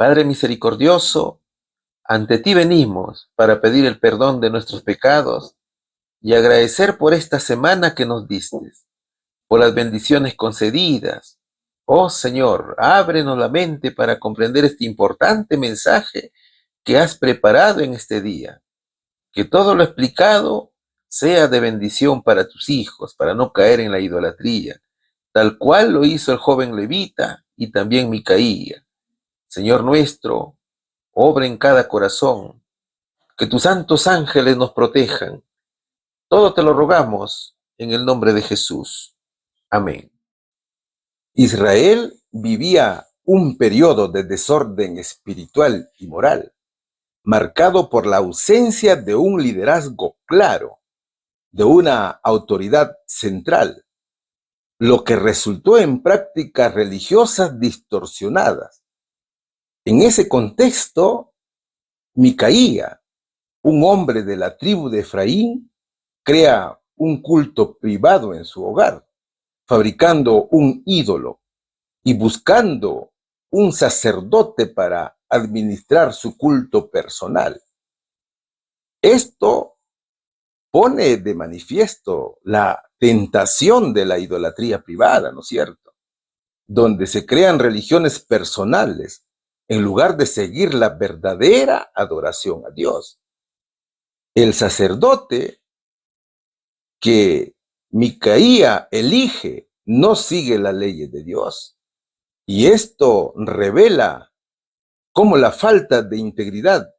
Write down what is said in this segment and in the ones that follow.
Padre misericordioso, ante ti venimos para pedir el perdón de nuestros pecados y agradecer por esta semana que nos diste, por las bendiciones concedidas. Oh Señor, ábrenos la mente para comprender este importante mensaje que has preparado en este día. Que todo lo explicado sea de bendición para tus hijos, para no caer en la idolatría, tal cual lo hizo el joven levita y también Micaía. Señor nuestro, obra en cada corazón, que tus santos ángeles nos protejan. Todo te lo rogamos en el nombre de Jesús. Amén. Israel vivía un periodo de desorden espiritual y moral, marcado por la ausencia de un liderazgo claro, de una autoridad central, lo que resultó en prácticas religiosas distorsionadas. En ese contexto, Micaía, un hombre de la tribu de Efraín, crea un culto privado en su hogar, fabricando un ídolo y buscando un sacerdote para administrar su culto personal. Esto pone de manifiesto la tentación de la idolatría privada, ¿no es cierto? Donde se crean religiones personales en lugar de seguir la verdadera adoración a Dios. El sacerdote que Micaía elige no sigue las leyes de Dios. Y esto revela cómo la falta de integridad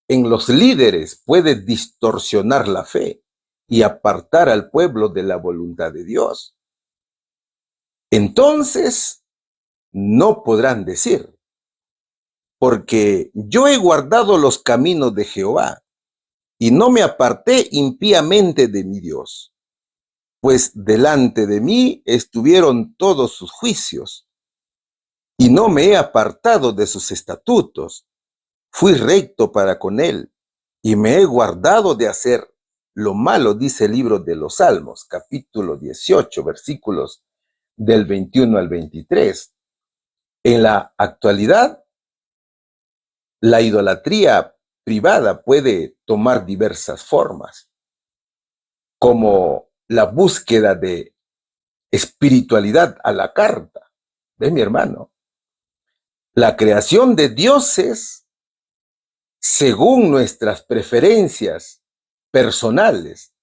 en los líderes puede distorsionar la fe y apartar al pueblo de la voluntad de Dios. Entonces, no podrán decir, porque yo he guardado los caminos de Jehová y no me aparté impíamente de mi Dios, pues delante de mí estuvieron todos sus juicios y no me he apartado de sus estatutos. Fui recto para con él y me he guardado de hacer lo malo, dice el libro de los Salmos, capítulo 18, versículos del 21 al 23. En la actualidad, la idolatría privada puede tomar diversas formas, como la búsqueda de espiritualidad a la carta. ¿Ves, mi hermano? La creación de dioses según nuestras preferencias personales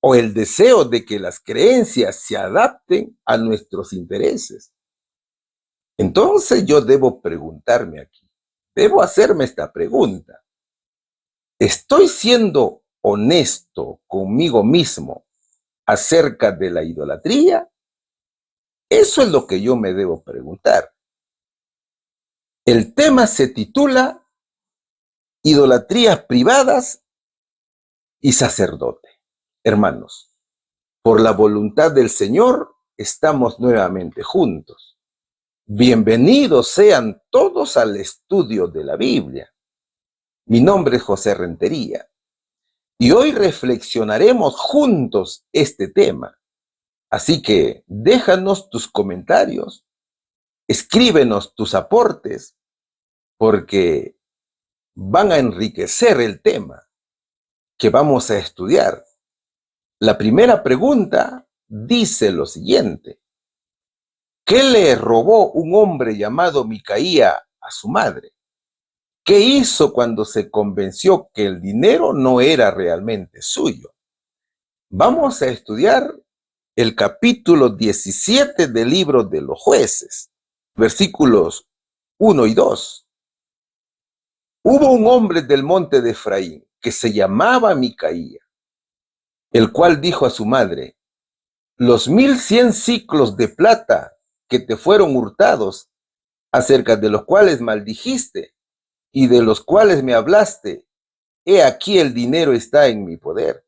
o el deseo de que las creencias se adapten a nuestros intereses. Entonces yo debo preguntarme aquí, debo hacerme esta pregunta. ¿Estoy siendo honesto conmigo mismo acerca de la idolatría? Eso es lo que yo me debo preguntar. El tema se titula Idolatrías privadas y sacerdote. Hermanos, por la voluntad del Señor estamos nuevamente juntos. Bienvenidos sean todos al estudio de la Biblia. Mi nombre es José Rentería y hoy reflexionaremos juntos este tema. Así que déjanos tus comentarios, escríbenos tus aportes, porque van a enriquecer el tema que vamos a estudiar. La primera pregunta dice lo siguiente: ¿qué le robó un hombre llamado Micaía a su madre? ¿Qué hizo cuando se convenció que el dinero no era realmente suyo? Vamos a estudiar el capítulo 17 del libro de los Jueces, versículos 1 y 2. Hubo un hombre del monte de Efraín que se llamaba Micaía, el cual dijo a su madre: los 1100 siclos de plata que te fueron hurtados, acerca de los cuales maldijiste y de los cuales me hablaste, he aquí el dinero está en mi poder.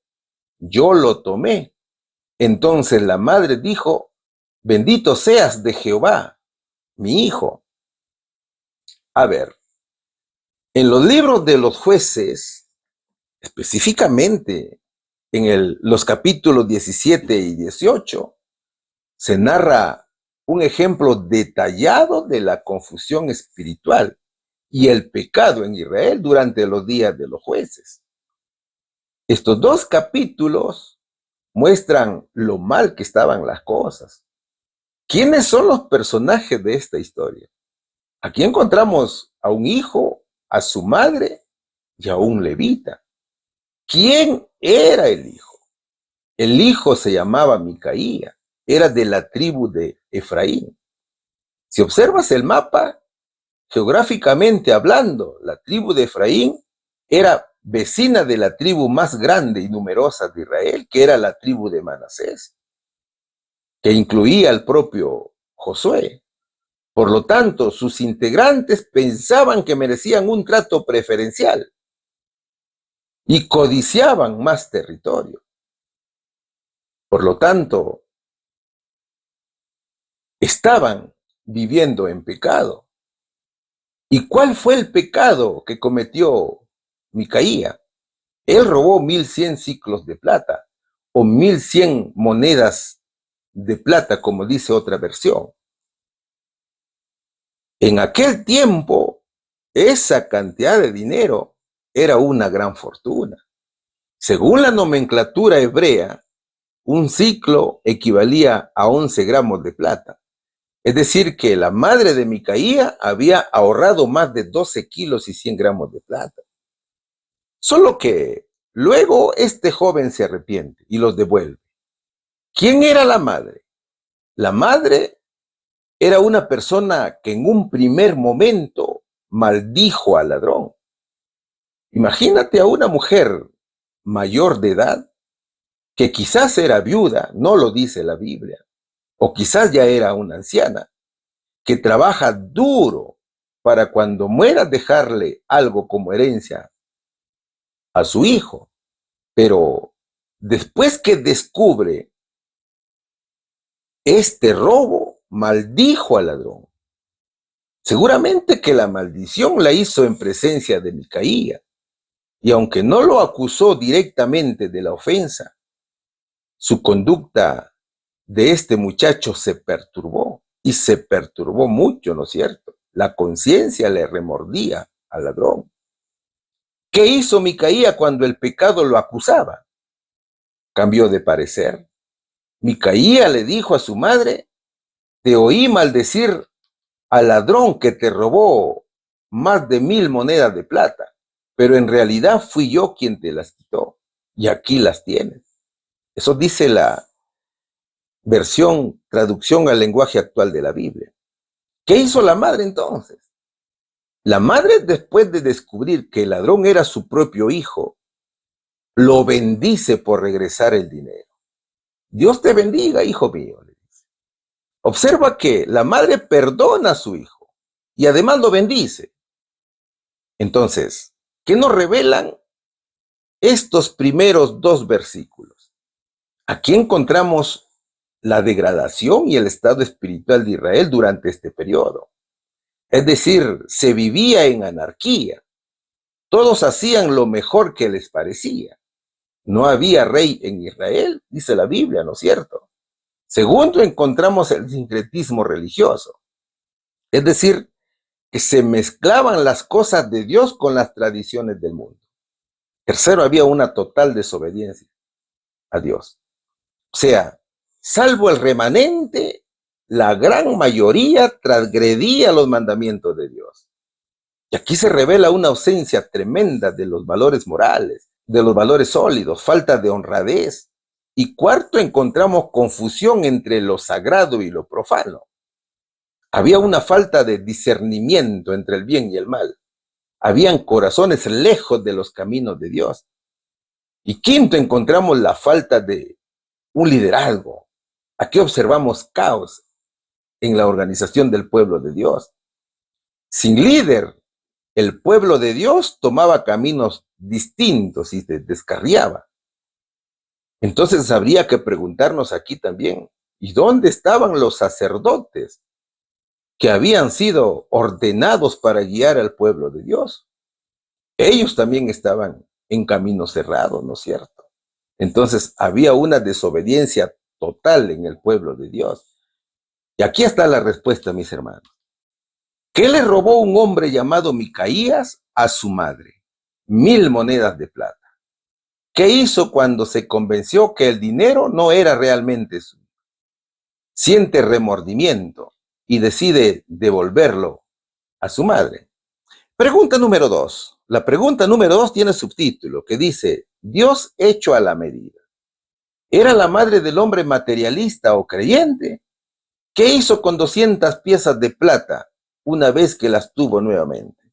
Yo lo tomé. Entonces la madre dijo: bendito seas de Jehová, mi hijo. A ver, en los libros de los Jueces, específicamente en los capítulos 17 y 18, se narra un ejemplo detallado de la confusión espiritual y el pecado en Israel durante los días de los jueces. Estos dos capítulos muestran lo mal que estaban las cosas. ¿Quiénes son los personajes de esta historia? Aquí encontramos a un hijo, a su madre y a un levita. ¿Quién era el hijo? El hijo se llamaba Micaía, era de la tribu de Efraín. Si observas el mapa, geográficamente hablando, la tribu de Efraín era vecina de la tribu más grande y numerosa de Israel, que era la tribu de Manasés, que incluía al propio Josué. Por lo tanto, sus integrantes pensaban que merecían un trato preferencial y codiciaban más territorio. Por lo tanto, estaban viviendo en pecado. ¿Y cuál fue el pecado que cometió Micaía? Él robó 1100 siclos de plata o 1100 monedas de plata, como dice otra versión. En aquel tiempo, esa cantidad de dinero era una gran fortuna. Según la nomenclatura hebrea, un ciclo equivalía a 11 gramos de plata. Es decir, que la madre de Micaía había ahorrado más de 12 kilos y 100 gramos de plata. Solo que luego este joven se arrepiente y los devuelve. ¿Quién era la madre? La madre era una persona que en un primer momento maldijo al ladrón. Imagínate a una mujer mayor de edad, que quizás era viuda, no lo dice la Biblia, o quizás ya era una anciana, que trabaja duro para cuando muera dejarle algo como herencia a su hijo, pero después que descubre este robo, maldijo al ladrón. Seguramente que la maldición la hizo en presencia de Micaía, y aunque no lo acusó directamente de la ofensa, su conducta de este muchacho se perturbó, y se perturbó mucho, ¿no es cierto? La conciencia le remordía al ladrón. ¿Qué hizo Micaía cuando el pecado lo acusaba? Cambió de parecer. Micaía le dijo a su madre: te oí maldecir al ladrón que te robó más de 1000 monedas de plata, pero en realidad fui yo quien te las quitó, y aquí las tienes. Eso dice la traducción al lenguaje actual de la Biblia. ¿Qué hizo la madre entonces? La madre, después de descubrir que el ladrón era su propio hijo, lo bendice por regresar el dinero. Dios te bendiga, hijo mío, le dice. Observa que la madre perdona a su hijo y además lo bendice. Entonces, ¿qué nos revelan estos primeros dos versículos? Aquí encontramos la degradación y el estado espiritual de Israel durante este periodo. Es decir, se vivía en anarquía. Todos hacían lo mejor que les parecía. No había rey en Israel, dice la Biblia, ¿no es cierto? Segundo, encontramos el sincretismo religioso. Es decir, que se mezclaban las cosas de Dios con las tradiciones del mundo. Tercero, había una total desobediencia a Dios. O sea, salvo el remanente, la gran mayoría transgredía los mandamientos de Dios. Y aquí se revela una ausencia tremenda de los valores morales, de los valores sólidos, falta de honradez. Y cuarto, encontramos confusión entre lo sagrado y lo profano. Había una falta de discernimiento entre el bien y el mal. Habían corazones lejos de los caminos de Dios. Y quinto, encontramos la falta de un liderazgo. Aquí observamos caos en la organización del pueblo de Dios. Sin líder, el pueblo de Dios tomaba caminos distintos y se descarriaba. Entonces habría que preguntarnos aquí también, ¿y dónde estaban los sacerdotes que habían sido ordenados para guiar al pueblo de Dios? Ellos también estaban en camino cerrado, ¿no es cierto? Entonces había una desobediencia total en el pueblo de Dios. Y aquí está la respuesta, mis hermanos. ¿Qué le robó un hombre llamado Micaías a su madre? 1000 monedas de plata. ¿Qué hizo cuando se convenció que el dinero no era realmente suyo? Siente remordimiento y decide devolverlo a su madre. Pregunta número 2. La pregunta número 2 tiene subtítulo que dice, Dios hecho a la medida. ¿Era la madre del hombre materialista o creyente? ¿Qué hizo con 200 piezas de plata una vez que las tuvo nuevamente?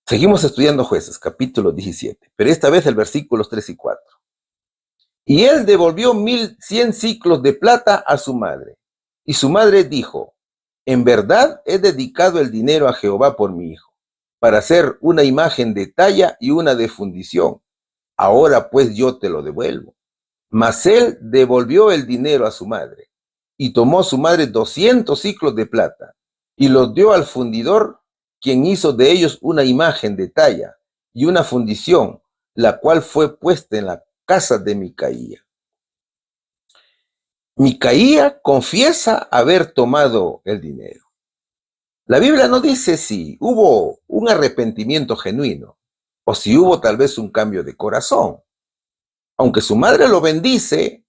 Seguimos estudiando Jueces, capítulo 17, pero esta vez el versículos 3 y 4. Y él devolvió 1100 siclos de plata a su madre. Y su madre dijo, en verdad he dedicado el dinero a Jehová por mi hijo, para hacer una imagen de talla y una de fundición. Ahora pues yo te lo devuelvo. Mas él devolvió el dinero a su madre. Y tomó su madre 200 siclos de plata, y los dio al fundidor, quien hizo de ellos una imagen de talla y una fundición, la cual fue puesta en la casa de Micaía. Micaía confiesa haber tomado el dinero. La Biblia no dice si hubo un arrepentimiento genuino o si hubo tal vez un cambio de corazón. Aunque su madre lo bendice,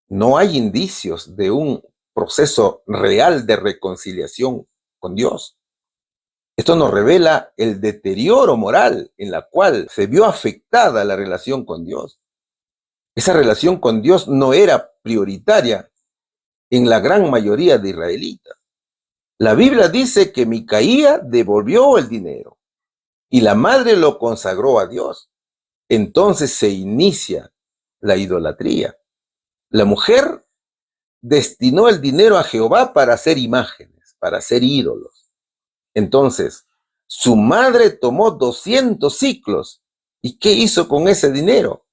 no hay indicios de un proceso real de reconciliación con Dios. Esto nos revela el deterioro moral en la cual se vio afectada la relación con Dios. Esa relación con Dios no era prioritaria en la gran mayoría de israelitas. La Biblia dice que Micaía devolvió el dinero y la madre lo consagró a Dios. Entonces se inicia la idolatría. La mujer destinó el dinero a Jehová para hacer imágenes, para hacer ídolos. Entonces, su madre tomó 200 siclos. ¿Y qué hizo con ese dinero?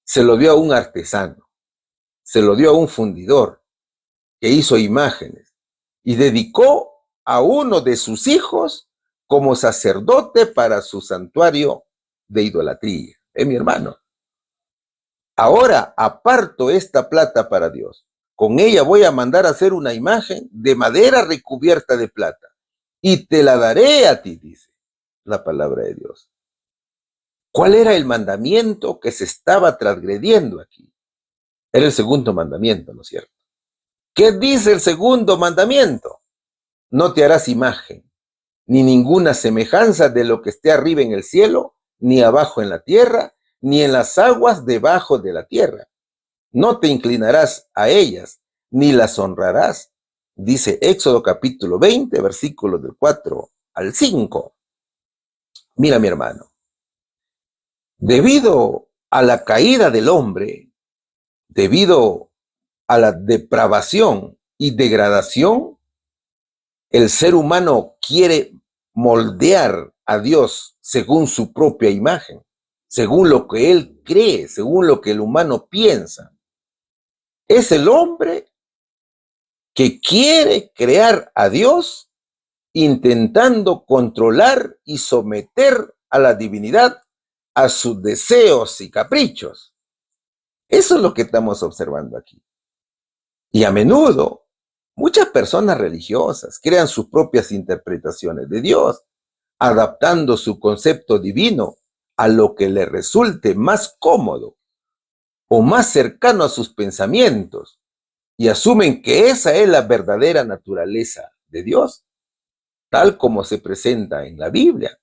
Se lo dio a un artesano, se lo dio a un fundidor que hizo imágenes y dedicó a uno de sus hijos como sacerdote para su santuario de idolatría. Mi hermano. Ahora aparto esta plata para Dios. Con ella voy a mandar a hacer una imagen de madera recubierta de plata y te la daré a ti, dice la palabra de Dios. ¿Cuál era el mandamiento que se estaba transgrediendo aquí? Era el segundo mandamiento, ¿no es cierto? ¿Qué dice el segundo mandamiento? No te harás imagen, ni ninguna semejanza de lo que esté arriba en el cielo, ni abajo en la tierra, ni en las aguas debajo de la tierra. No te inclinarás a ellas, ni las honrarás. Dice Éxodo capítulo 20, versículos del 4 al 5. Mira, mi hermano, debido a la caída del hombre, debido a la depravación y degradación, el ser humano quiere moldear a Dios según su propia imagen, según lo que él cree, según lo que el humano piensa. Es el hombre que quiere crear a Dios intentando controlar y someter a la divinidad a sus deseos y caprichos. Eso es lo que estamos observando aquí. Y a menudo, muchas personas religiosas crean sus propias interpretaciones de Dios, adaptando su concepto divino a lo que le resulte más cómodo o más cercano a sus pensamientos, y asumen que esa es la verdadera naturaleza de Dios, tal como se presenta en la Biblia.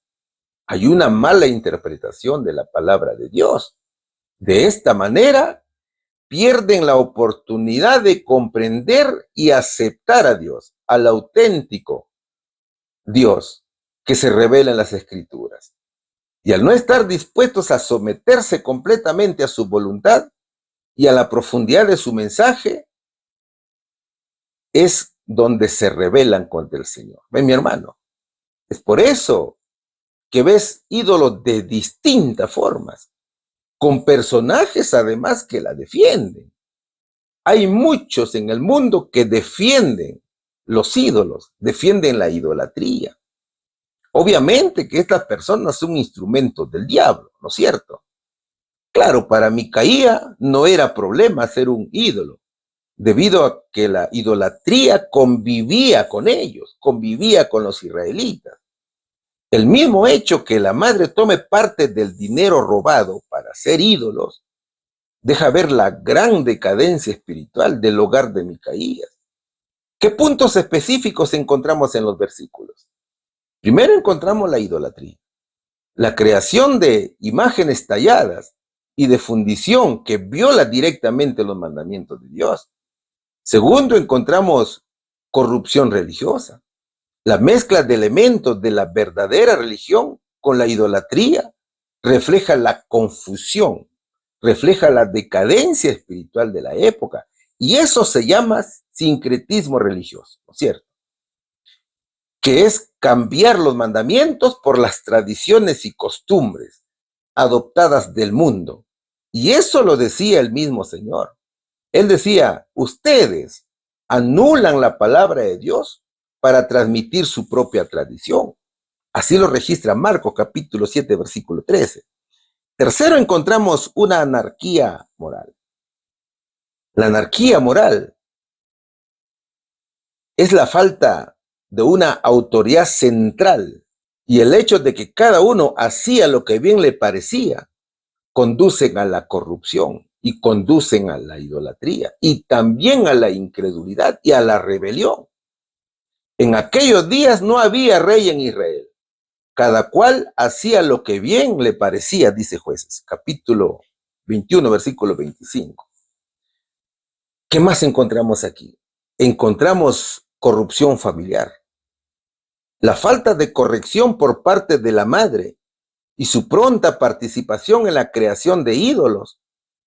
Hay una mala interpretación de la palabra de Dios. De esta manera, pierden la oportunidad de comprender y aceptar a Dios, al auténtico Dios que se revela en las Escrituras. Y al no estar dispuestos a someterse completamente a su voluntad y a la profundidad de su mensaje, es donde se rebelan contra el Señor. ¿Ven, mi hermano? Es por eso que ves ídolos de distintas formas, con personajes además que la defienden. Hay muchos en el mundo que defienden los ídolos, defienden la idolatría. Obviamente que estas personas son instrumentos del diablo, ¿no es cierto? Claro, para Micaía no era problema ser un ídolo, debido a que la idolatría convivía con ellos, convivía con los israelitas. El mismo hecho que la madre tome parte del dinero robado para hacer ídolos, deja ver la gran decadencia espiritual del hogar de Micaías. ¿Qué puntos específicos encontramos en los versículos? Primero encontramos la idolatría, la creación de imágenes talladas y de fundición que viola directamente los mandamientos de Dios. Segundo, encontramos corrupción religiosa, la mezcla de elementos de la verdadera religión con la idolatría refleja la confusión, refleja la decadencia espiritual de la época, y eso se llama sincretismo religioso, ¿no es cierto? Que es cambiar los mandamientos por las tradiciones y costumbres adoptadas del mundo. Y eso lo decía el mismo Señor. Él decía, ustedes anulan la palabra de Dios para transmitir su propia tradición. Así lo registra Marcos capítulo 7, versículo 13. Tercero, encontramos una anarquía moral. La anarquía moral es la falta de una autoridad central y el hecho de que cada uno hacía lo que bien le parecía, conducen a la corrupción y conducen a la idolatría y también a la incredulidad y a la rebelión. En aquellos días no había rey en Israel. Cada cual hacía lo que bien le parecía, dice Jueces, capítulo 21, versículo 25. ¿Qué más encontramos aquí? Encontramos corrupción familiar, la falta de corrección por parte de la madre y su pronta participación en la creación de ídolos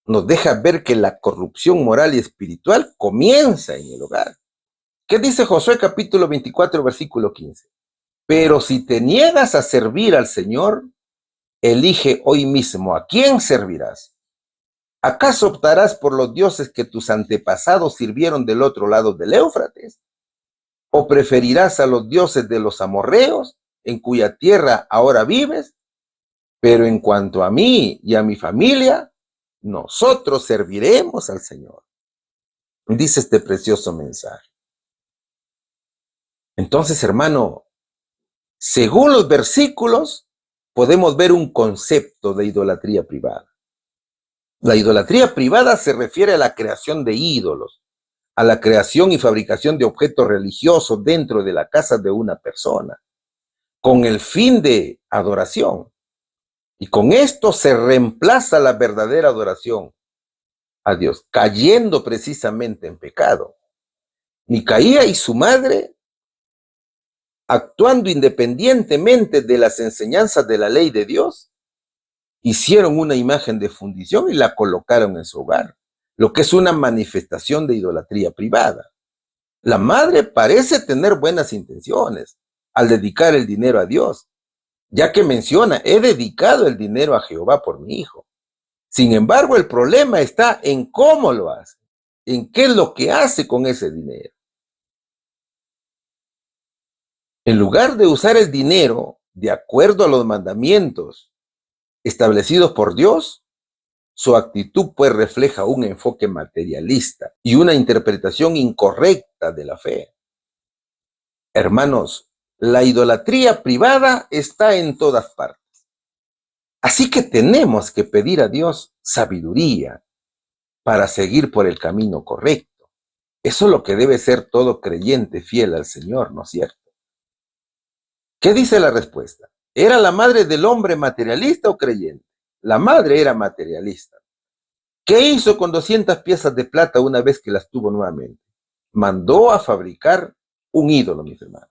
nos deja ver que la corrupción moral y espiritual comienza en el hogar. ¿Qué dice Josué capítulo 24, versículo 15? Pero si te niegas a servir al Señor, elige hoy mismo a quién servirás. ¿Acaso optarás por los dioses que tus antepasados sirvieron del otro lado del Éufrates? ¿O preferirás a los dioses de los amorreos, en cuya tierra ahora vives? Pero en cuanto a mí y a mi familia, nosotros serviremos al Señor. Dice este precioso mensaje. Entonces, hermano, según los versículos, podemos ver un concepto de idolatría privada. La idolatría privada se refiere a la creación de ídolos, a la creación y fabricación de objetos religiosos dentro de la casa de una persona, con el fin de adoración. Y con esto se reemplaza la verdadera adoración a Dios, cayendo precisamente en pecado. Micaía y su madre, actuando independientemente de las enseñanzas de la ley de Dios, hicieron una imagen de fundición y la colocaron en su hogar, lo que es una manifestación de idolatría privada. La madre parece tener buenas intenciones al dedicar el dinero a Dios, ya que menciona, he dedicado el dinero a Jehová por mi hijo. Sin embargo, el problema está en cómo lo hace, en qué es lo que hace con ese dinero. En lugar de usar el dinero de acuerdo a los mandamientos establecidos por Dios, su actitud pues refleja un enfoque materialista y una interpretación incorrecta de la fe. Hermanos, la idolatría privada está en todas partes. Así que tenemos que pedir a Dios sabiduría para seguir por el camino correcto. Eso es lo que debe ser todo creyente fiel al Señor, ¿no es cierto? ¿Qué dice la respuesta? ¿Era la madre del hombre materialista o creyente? La madre era materialista. ¿Qué hizo con 200 piezas de plata una vez que las tuvo nuevamente? Mandó a fabricar un ídolo, mis hermanos.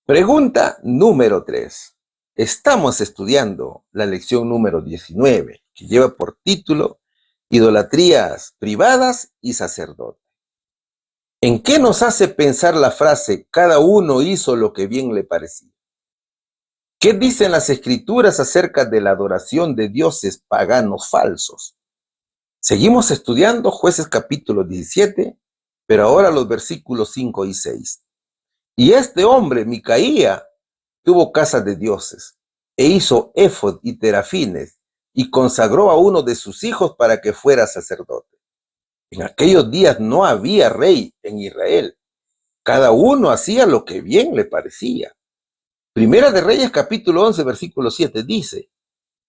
Pregunta número 3. Estamos estudiando la lección número 19, que lleva por título Idolatrías privadas y sacerdote. ¿En qué nos hace pensar la frase, cada uno hizo lo que bien le parecía? ¿Qué dicen las escrituras acerca de la adoración de dioses paganos falsos? Seguimos estudiando Jueces capítulo 17, pero ahora los versículos 5 y 6. Y este hombre, Micaía, tuvo casa de dioses, e hizo éfod y terafines, y consagró a uno de sus hijos para que fuera sacerdote. En aquellos días no había rey en Israel. Cada uno hacía lo que bien le parecía. Primera de Reyes capítulo 11 versículo 7 dice: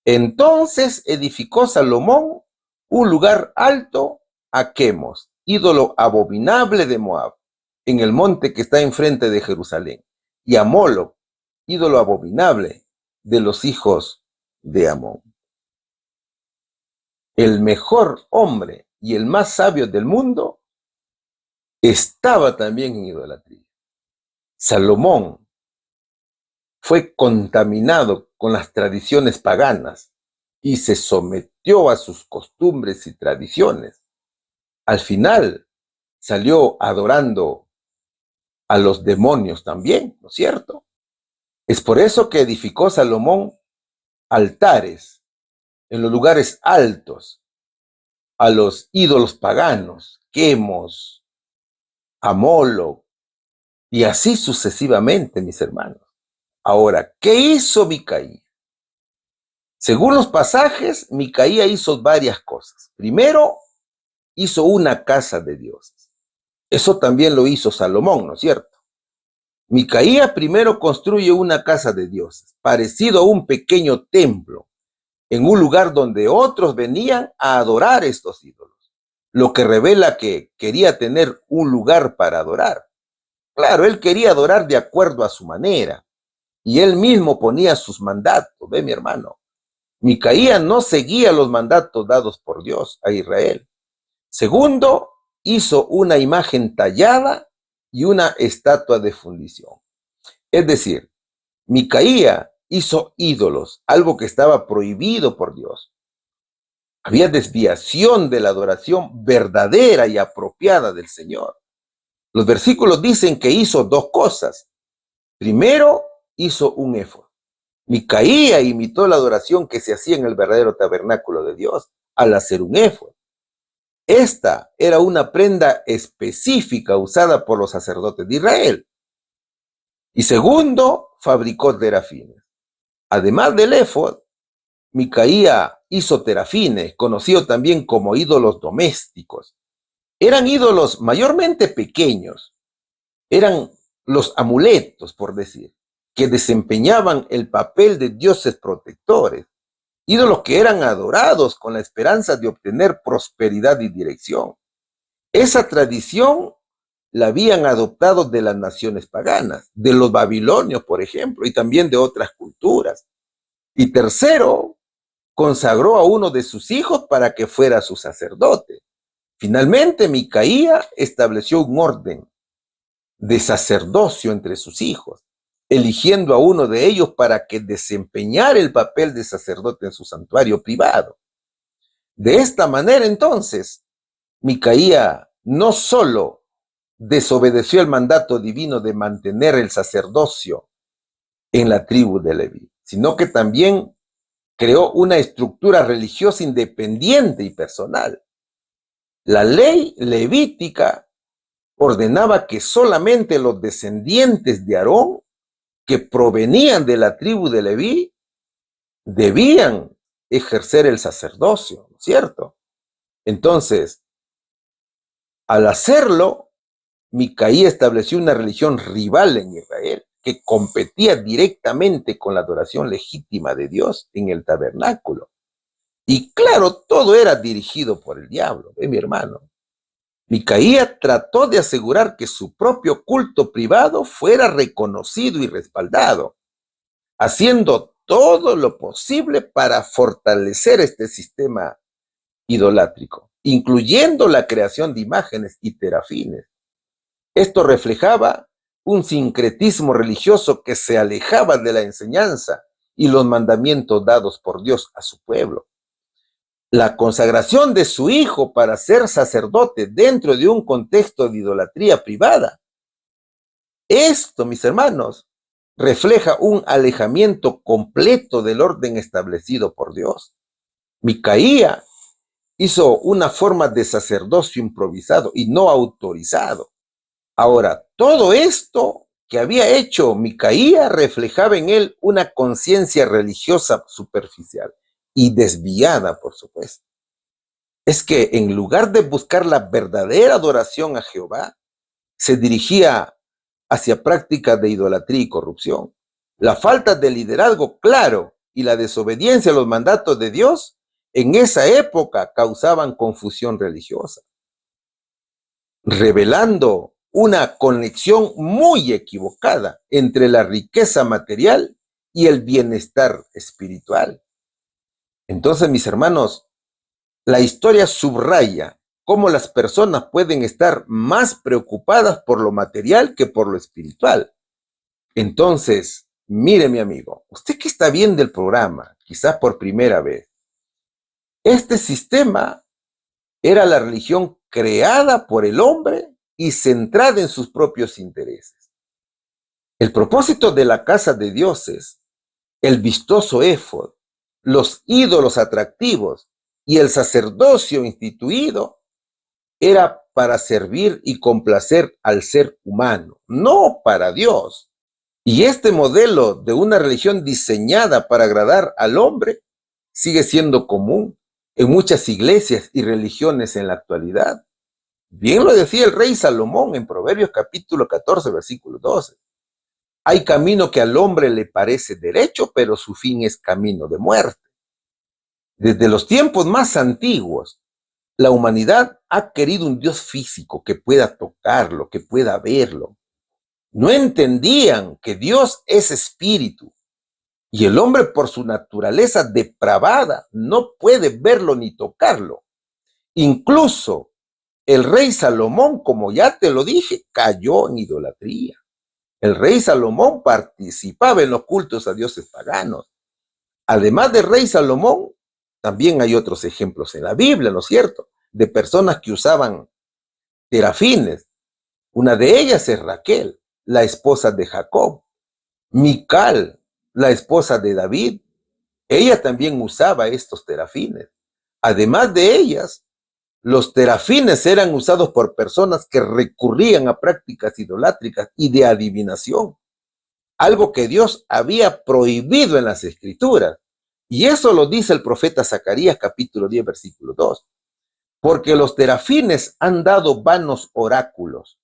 entonces edificó Salomón un lugar alto a Quemos, ídolo abominable de Moab, en el monte que está enfrente de Jerusalén, y a Moloc, ídolo abominable de los hijos de Amón. El mejor hombre y el más sabio del mundo estaba también en idolatría. Salomón fue contaminado con las tradiciones paganas y se sometió a sus costumbres y tradiciones. Al final salió adorando a los demonios también, ¿no es cierto? Es por eso que edificó Salomón altares en los lugares altos a los ídolos paganos, Quemos, a Moloc, y así sucesivamente, mis hermanos. Ahora, ¿qué hizo Micaía? Según los pasajes, Micaía hizo varias cosas. Primero, hizo una casa de dioses. Eso también lo hizo Salomón, ¿no es cierto? Micaía primero construye una casa de dioses, parecido a un pequeño templo, en un lugar donde otros venían a adorar estos ídolos, lo que revela que quería tener un lugar para adorar. Claro, él quería adorar de acuerdo a su manera, y él mismo ponía sus mandatos, ve mi hermano. Micaía no seguía los mandatos dados por Dios a Israel. Segundo, hizo una imagen tallada y una estatua de fundición. Es decir, Micaía hizo ídolos, algo que estaba prohibido por Dios. Había desviación de la adoración verdadera y apropiada del Señor. Los versículos dicen que hizo dos cosas. Primero, hizo un éfod. Micaía imitó la adoración que se hacía en el verdadero tabernáculo de Dios al hacer un éfod. Esta era una prenda específica usada por los sacerdotes de Israel. Y segundo, fabricó terafines. Además del éfod, Micaía hizo terafines, conocidos también como ídolos domésticos. Eran ídolos mayormente pequeños. Eran los amuletos, por decir, que desempeñaban el papel de dioses protectores. Ídolos que eran adorados con la esperanza de obtener prosperidad y dirección. Esa tradición la habían adoptado de las naciones paganas, de los babilonios, por ejemplo, y también de otras culturas. Y tercero, consagró a uno de sus hijos para que fuera su sacerdote. Finalmente, Micaía estableció un orden de sacerdocio entre sus hijos, eligiendo a uno de ellos para que desempeñara el papel de sacerdote en su santuario privado. De esta manera, entonces, Micaía no solo desobedeció el mandato divino de mantener el sacerdocio en la tribu de Leví, sino que también creó una estructura religiosa independiente y personal. La ley levítica ordenaba que solamente los descendientes de Aarón que provenían de la tribu de Leví debían ejercer el sacerdocio, ¿no es cierto? Entonces, al hacerlo, Micaía estableció una religión rival en Israel que competía directamente con la adoración legítima de Dios en el tabernáculo. Y claro, todo era dirigido por el diablo, mi hermano. Micaía trató de asegurar que su propio culto privado fuera reconocido y respaldado, haciendo todo lo posible para fortalecer este sistema idolátrico, incluyendo la creación de imágenes y terafines. Esto reflejaba un sincretismo religioso que se alejaba de la enseñanza y los mandamientos dados por Dios a su pueblo. La consagración de su hijo para ser sacerdote dentro de un contexto de idolatría privada. Esto, mis hermanos, refleja un alejamiento completo del orden establecido por Dios. Micaía hizo una forma de sacerdocio improvisado y no autorizado. Ahora, todo esto que había hecho Micaía reflejaba en él una conciencia religiosa superficial y desviada, por supuesto. es que en lugar de buscar la verdadera adoración a Jehová, se dirigía hacia prácticas de idolatría y corrupción. La falta de liderazgo claro y la desobediencia a los mandatos de Dios en esa época causaban confusión religiosa, revelando una conexión muy equivocada entre la riqueza material y el bienestar espiritual. Entonces, mis hermanos, la historia subraya cómo las personas pueden estar más preocupadas por lo material que por lo espiritual. Entonces, mire mi amigo, usted que está viendo el programa, quizás por primera vez, este sistema era la religión creada por el hombre y centrada en sus propios intereses. El propósito de la casa de dioses, el vistoso éfod, los ídolos atractivos y el sacerdocio instituido era para servir y complacer al ser humano, no para Dios. Y este modelo de una religión diseñada para agradar al hombre sigue siendo común en muchas iglesias y religiones en la actualidad. Bien lo decía el rey Salomón en Proverbios capítulo 14, versículo 12. Hay camino que al hombre le parece derecho, pero su fin es camino de muerte. Desde los tiempos más antiguos, la humanidad ha querido un Dios físico que pueda tocarlo, que pueda verlo. No entendían que Dios es espíritu y el hombre por su naturaleza depravada no puede verlo ni tocarlo. Incluso el rey Salomón, como ya te lo dije, cayó en idolatría. El rey Salomón participaba en los cultos a dioses paganos. Además del rey Salomón, también hay otros ejemplos en la Biblia, ¿no es cierto?, de personas que usaban terafines. Una de ellas es Raquel, la esposa de Jacob. Mical, la esposa de David, ella también usaba estos terafines. Además de ellas, los terafines eran usados por personas que recurrían a prácticas idolátricas y de adivinación, algo que Dios había prohibido en las Escrituras. Y eso lo dice el profeta Zacarías capítulo 10, versículo 2. Porque los terafines han dado vanos oráculos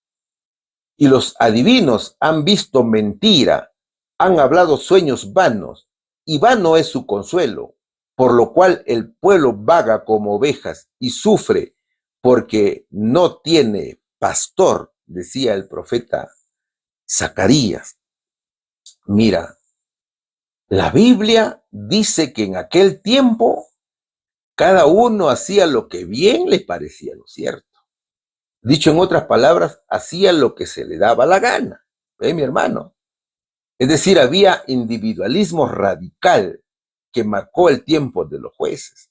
y los adivinos han visto mentira, han hablado sueños vanos y vano es su consuelo, por lo cual el pueblo vaga como ovejas y sufre porque no tiene pastor, decía el profeta Zacarías. Mira, la Biblia dice que en aquel tiempo cada uno hacía lo que bien le parecía, ¿no es cierto? Dicho en otras palabras, hacía lo que se le daba la gana, mi hermano? Es decir, había individualismo radical que marcó el tiempo de los jueces.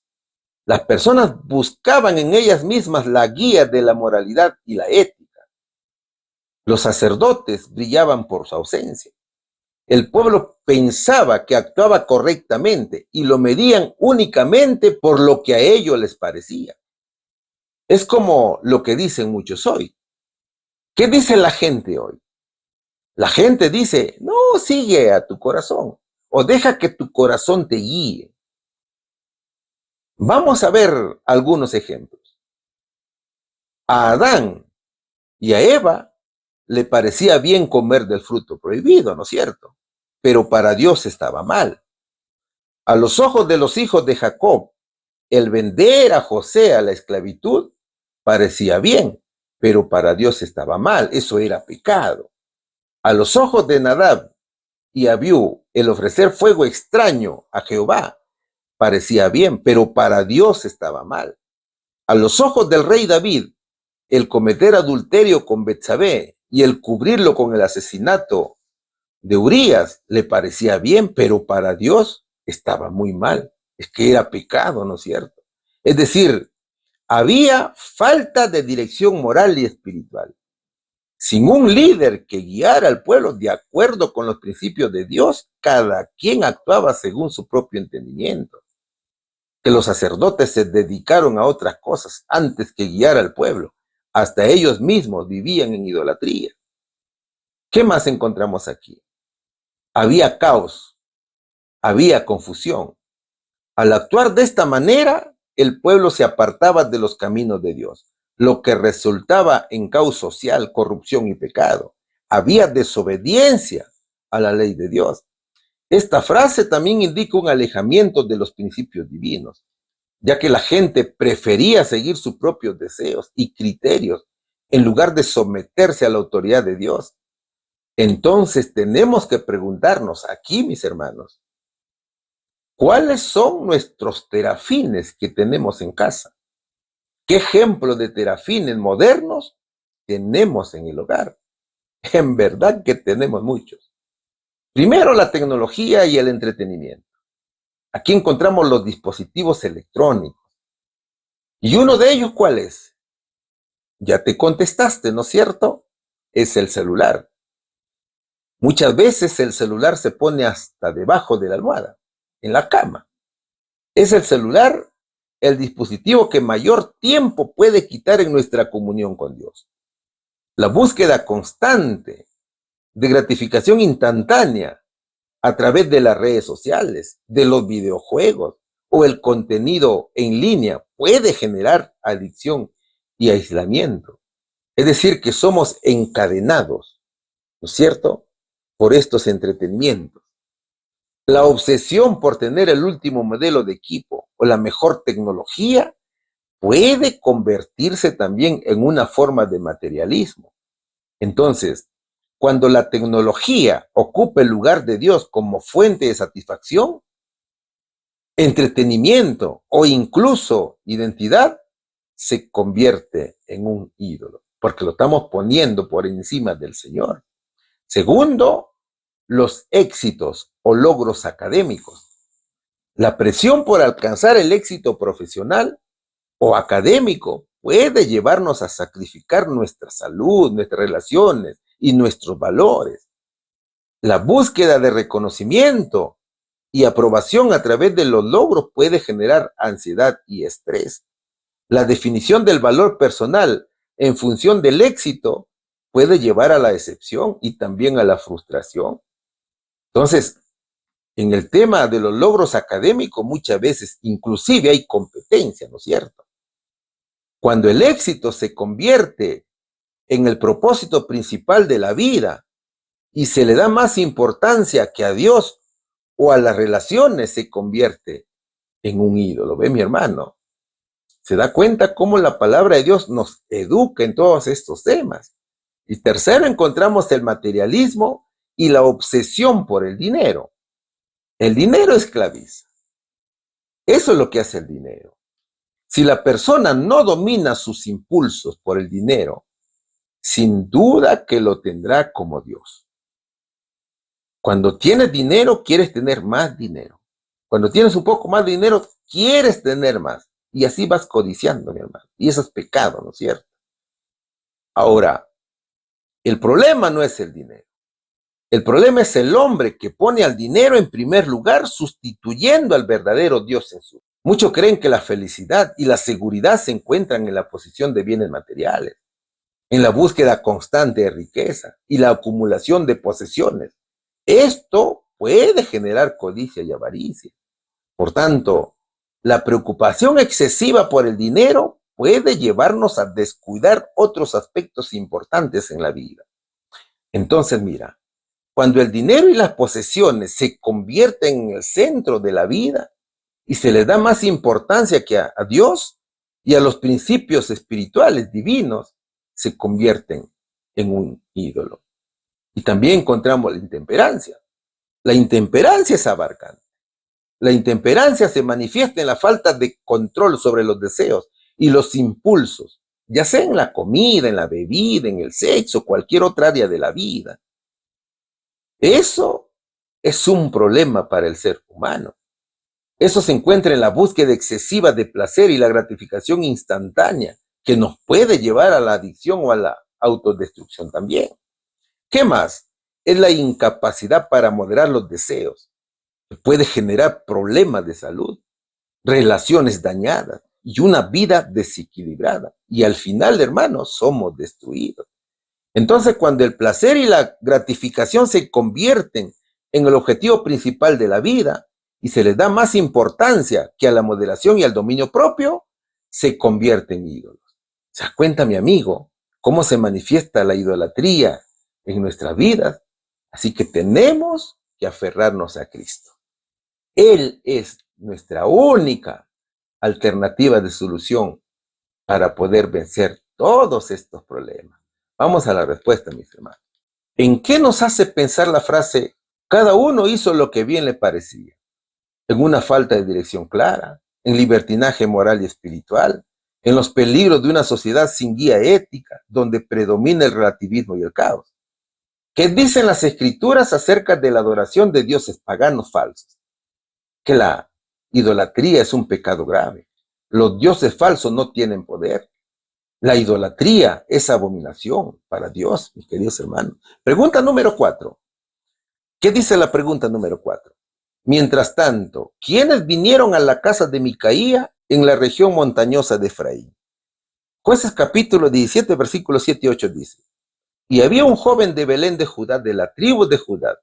Las personas buscaban en ellas mismas la guía de la moralidad y la ética. Los sacerdotes brillaban por su ausencia. El pueblo pensaba que actuaba correctamente y lo medían únicamente por lo que a ellos les parecía. Es como lo que dicen muchos hoy. ¿Qué dice la gente hoy? La gente dice, no, sigue a tu corazón o deja que tu corazón te guíe. Vamos a ver algunos ejemplos. A Adán y a Eva le parecía bien comer del fruto prohibido, ¿no es cierto? Pero para Dios estaba mal. A los ojos de los hijos de Jacob, el vender a José a la esclavitud parecía bien, pero para Dios estaba mal, eso era pecado. A los ojos de Nadab y Abiú, el ofrecer fuego extraño a Jehová parecía bien, pero para Dios estaba mal. A los ojos del rey David, el cometer adulterio con Betsabé y el cubrirlo con el asesinato de Urías le parecía bien, pero para Dios estaba muy mal. Es que era pecado, ¿no es cierto? Es decir, había falta de dirección moral y espiritual. Sin un líder que guiara al pueblo de acuerdo con los principios de Dios, cada quien actuaba según su propio entendimiento. Que los sacerdotes se dedicaron a otras cosas antes que guiar al pueblo. Hasta ellos mismos vivían en idolatría. ¿Qué más encontramos aquí? Había caos, había confusión. Al actuar de esta manera, el pueblo se apartaba de los caminos de Dios, lo que resultaba en caos social, corrupción y pecado. Había desobediencia a la ley de Dios. Esta frase también indica un alejamiento de los principios divinos, ya que la gente prefería seguir sus propios deseos y criterios en lugar de someterse a la autoridad de Dios. Entonces tenemos que preguntarnos aquí, mis hermanos, ¿cuáles son nuestros terafines que tenemos en casa? ¿Qué ejemplo de terafines modernos tenemos en el hogar? En verdad que tenemos muchos. Primero, la tecnología y el entretenimiento. Aquí encontramos los dispositivos electrónicos. ¿Y uno de ellos cuál es? Ya te contestaste, ¿no es cierto? Es el celular. Muchas veces el celular se pone hasta debajo de la almohada, en la cama. Es el celular el dispositivo que mayor tiempo puede quitar en nuestra comunión con Dios. La búsqueda constante de gratificación instantánea a través de las redes sociales, de los videojuegos o el contenido en línea puede generar adicción y aislamiento. Es decir, que somos encadenados, ¿no es cierto?, por estos entretenimientos. La obsesión por tener el último modelo de equipo o la mejor tecnología puede convertirse también en una forma de materialismo. Entonces, cuando la tecnología ocupa el lugar de Dios como fuente de satisfacción, entretenimiento o incluso identidad, se convierte en un ídolo, porque lo estamos poniendo por encima del Señor. Segundo, los éxitos o logros académicos. La presión por alcanzar el éxito profesional o académico puede llevarnos a sacrificar nuestra salud, nuestras relaciones y nuestros valores. La búsqueda de reconocimiento y aprobación a través de los logros puede generar ansiedad y estrés. La definición del valor personal en función del éxito puede llevar a la decepción y también a la frustración. Entonces, en el tema de los logros académicos, muchas veces inclusive hay competencia, ¿no es cierto? Cuando el éxito se convierte en el propósito principal de la vida y se le da más importancia que a Dios o a las relaciones, se convierte en un ídolo. ¿Ve, mi hermano? ¿Se da cuenta cómo la palabra de Dios nos educa en todos estos temas? Y tercero, encontramos el materialismo y la obsesión por el dinero. El dinero esclaviza. Eso es lo que hace el dinero. Si la persona no domina sus impulsos por el dinero, sin duda que lo tendrá como Dios. Cuando tienes dinero, quieres tener más dinero. Cuando tienes un poco más de dinero, quieres tener más. Y así vas codiciando, mi hermano. Y eso es pecado, ¿no es cierto? Ahora, el problema no es el dinero. El problema es el hombre que pone al dinero en primer lugar, sustituyendo al verdadero Dios en su vida. Muchos creen que la felicidad y la seguridad se encuentran en la posesión de bienes materiales, en la búsqueda constante de riqueza y la acumulación de posesiones. Esto puede generar codicia y avaricia. Por tanto, la preocupación excesiva por el dinero puede llevarnos a descuidar otros aspectos importantes en la vida. Entonces, mira, cuando el dinero y las posesiones se convierten en el centro de la vida y se le da más importancia que a Dios y a los principios espirituales divinos, se convierten en un ídolo. Y también encontramos la intemperancia. La intemperancia es abarcante. La intemperancia se manifiesta en la falta de control sobre los deseos y los impulsos, ya sea en la comida, en la bebida, en el sexo, cualquier otra área de la vida. Eso es un problema para el ser humano. Eso se encuentra en la búsqueda excesiva de placer y la gratificación instantánea, que nos puede llevar a la adicción o a la autodestrucción también. ¿Qué más? Es la incapacidad para moderar los deseos, que puede generar problemas de salud, relaciones dañadas y una vida desequilibrada. Y al final, hermanos, somos destruidos. Entonces, cuando el placer y la gratificación se convierten en el objetivo principal de la vida, y se les da más importancia que a la moderación y al dominio propio, se convierte en ídolos. ¿Se da cuenta, mi amigo, cómo se manifiesta la idolatría en nuestras vidas? Así que tenemos que aferrarnos a Cristo. Él es nuestra única alternativa de solución para poder vencer todos estos problemas. Vamos a la respuesta, mis hermanos. ¿En qué nos hace pensar la frase, cada uno hizo lo que bien le parecía? ¿En una falta de dirección clara? ¿En libertinaje moral y espiritual? ¿En los peligros de una sociedad sin guía ética, donde predomina el relativismo y el caos? ¿Qué dicen las escrituras acerca de la adoración de dioses paganos falsos? Que la idolatría es un pecado grave. Los dioses falsos no tienen poder. La idolatría es abominación para Dios, mis queridos hermanos. Pregunta número 4. ¿Qué dice la pregunta número 4? Mientras tanto, ¿quiénes vinieron a la casa de Micaía en la región montañosa de Efraín? Jueces capítulo 17, versículos 7 y 8 dice: Y había un joven de Belén de Judá, de la tribu de Judá,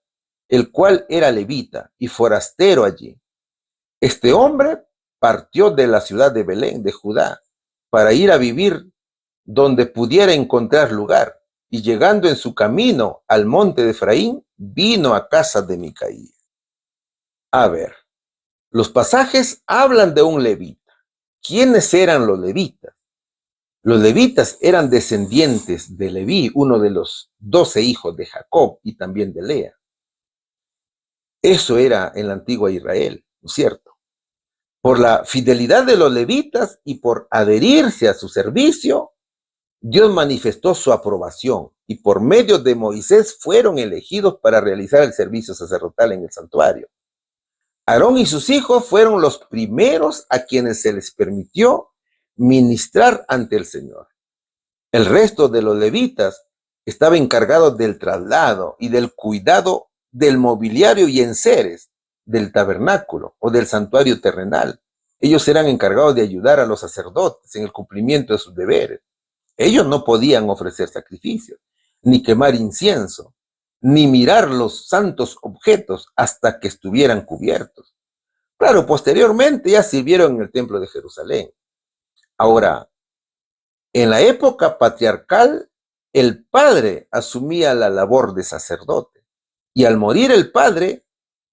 el cual era levita y forastero allí. Este hombre partió de la ciudad de Belén de Judá para ir a vivir donde pudiera encontrar lugar, y llegando en su camino al monte de Efraín, vino a casa de Micaía. A ver, los pasajes hablan de un levita. ¿Quiénes eran los levitas? Los levitas eran descendientes de Leví, uno de los 12 hijos de Jacob y también de Lea. Eso era en la antigua Israel, ¿no es cierto? Por la fidelidad de los levitas y por adherirse a su servicio, Dios manifestó su aprobación y por medio de Moisés fueron elegidos para realizar el servicio sacerdotal en el santuario. Aarón y sus hijos fueron los primeros a quienes se les permitió ministrar ante el Señor. El resto de los levitas estaba encargado del traslado y del cuidado del mobiliario y enseres del tabernáculo o del santuario terrenal. Ellos eran encargados de ayudar a los sacerdotes en el cumplimiento de sus deberes. Ellos no podían ofrecer sacrificios, ni quemar incienso, ni mirar los santos objetos hasta que estuvieran cubiertos. Claro, posteriormente ya sirvieron en el templo de Jerusalén. Ahora, en la época patriarcal, el padre asumía la labor de sacerdote, y al morir el padre,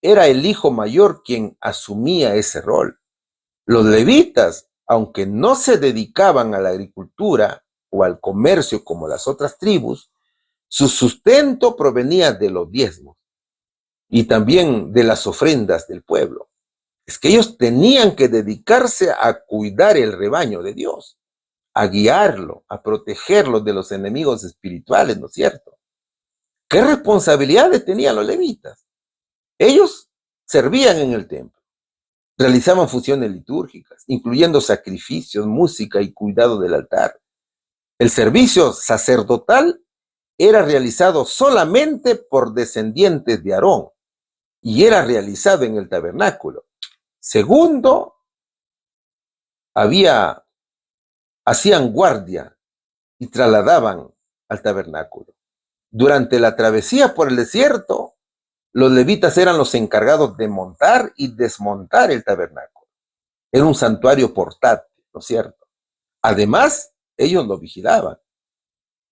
era el hijo mayor quien asumía ese rol. Los levitas, aunque no se dedicaban a la agricultura o al comercio como las otras tribus, su sustento provenía de los diezmos y también de las ofrendas del pueblo. Es que ellos tenían que dedicarse a cuidar el rebaño de Dios, a guiarlo, a protegerlo de los enemigos espirituales, ¿no es cierto? ¿Qué responsabilidades tenían los levitas? Ellos servían en el templo, realizaban funciones litúrgicas, incluyendo sacrificios, música y cuidado del altar. El servicio sacerdotal era realizado solamente por descendientes de Aarón y era realizado en el tabernáculo. Segundo, hacían guardia y trasladaban al tabernáculo. Durante la travesía por el desierto, los levitas eran los encargados de montar y desmontar el tabernáculo. Era un santuario portátil, ¿no es cierto? Además, ellos lo vigilaban.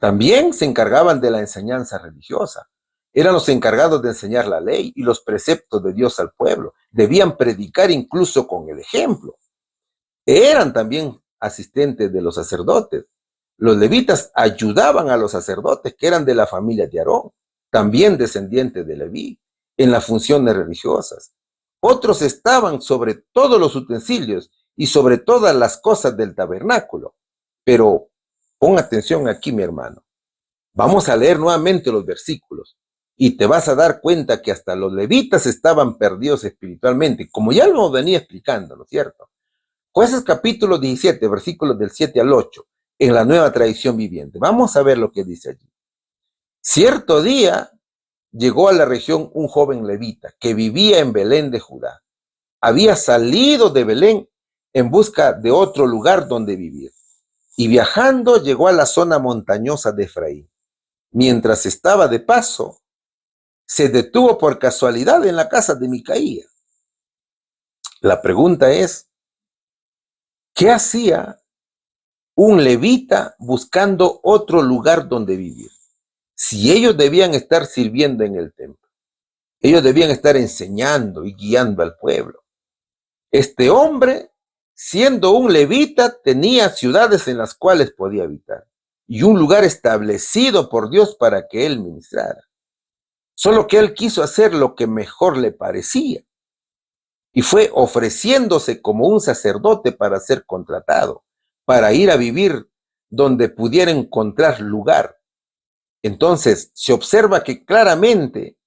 También se encargaban de la enseñanza religiosa. Eran los encargados de enseñar la ley y los preceptos de Dios al pueblo. Debían predicar incluso con el ejemplo. Eran también asistentes de los sacerdotes. Los levitas ayudaban a los sacerdotes que eran de la familia de Aarón, también descendientes de Leví, en las funciones religiosas. Otros estaban sobre todos los utensilios y sobre todas las cosas del tabernáculo. Pero pon atención aquí, mi hermano. Vamos a leer nuevamente los versículos y te vas a dar cuenta que hasta los levitas estaban perdidos espiritualmente, como ya lo venía explicando, ¿no es cierto? Jueces capítulo 17, versículos del 7 al 8, en la Nueva Tradición Viviente. Vamos a ver lo que dice allí. Cierto día llegó a la región un joven levita que vivía en Belén de Judá. Había salido de Belén en busca de otro lugar donde vivir, y viajando llegó a la zona montañosa de Efraín. Mientras estaba de paso, se detuvo por casualidad en la casa de Micaía. La pregunta es, ¿qué hacía un levita buscando otro lugar donde vivir? Si ellos debían estar sirviendo en el templo, ellos debían estar enseñando y guiando al pueblo. Este hombre, siendo un levita, tenía ciudades en las cuales podía habitar y un lugar establecido por Dios para que él ministrara. Solo que él quiso hacer lo que mejor le parecía y fue ofreciéndose como un sacerdote para ser contratado, para ir a vivir donde pudiera encontrar lugar. Entonces se observa que claramente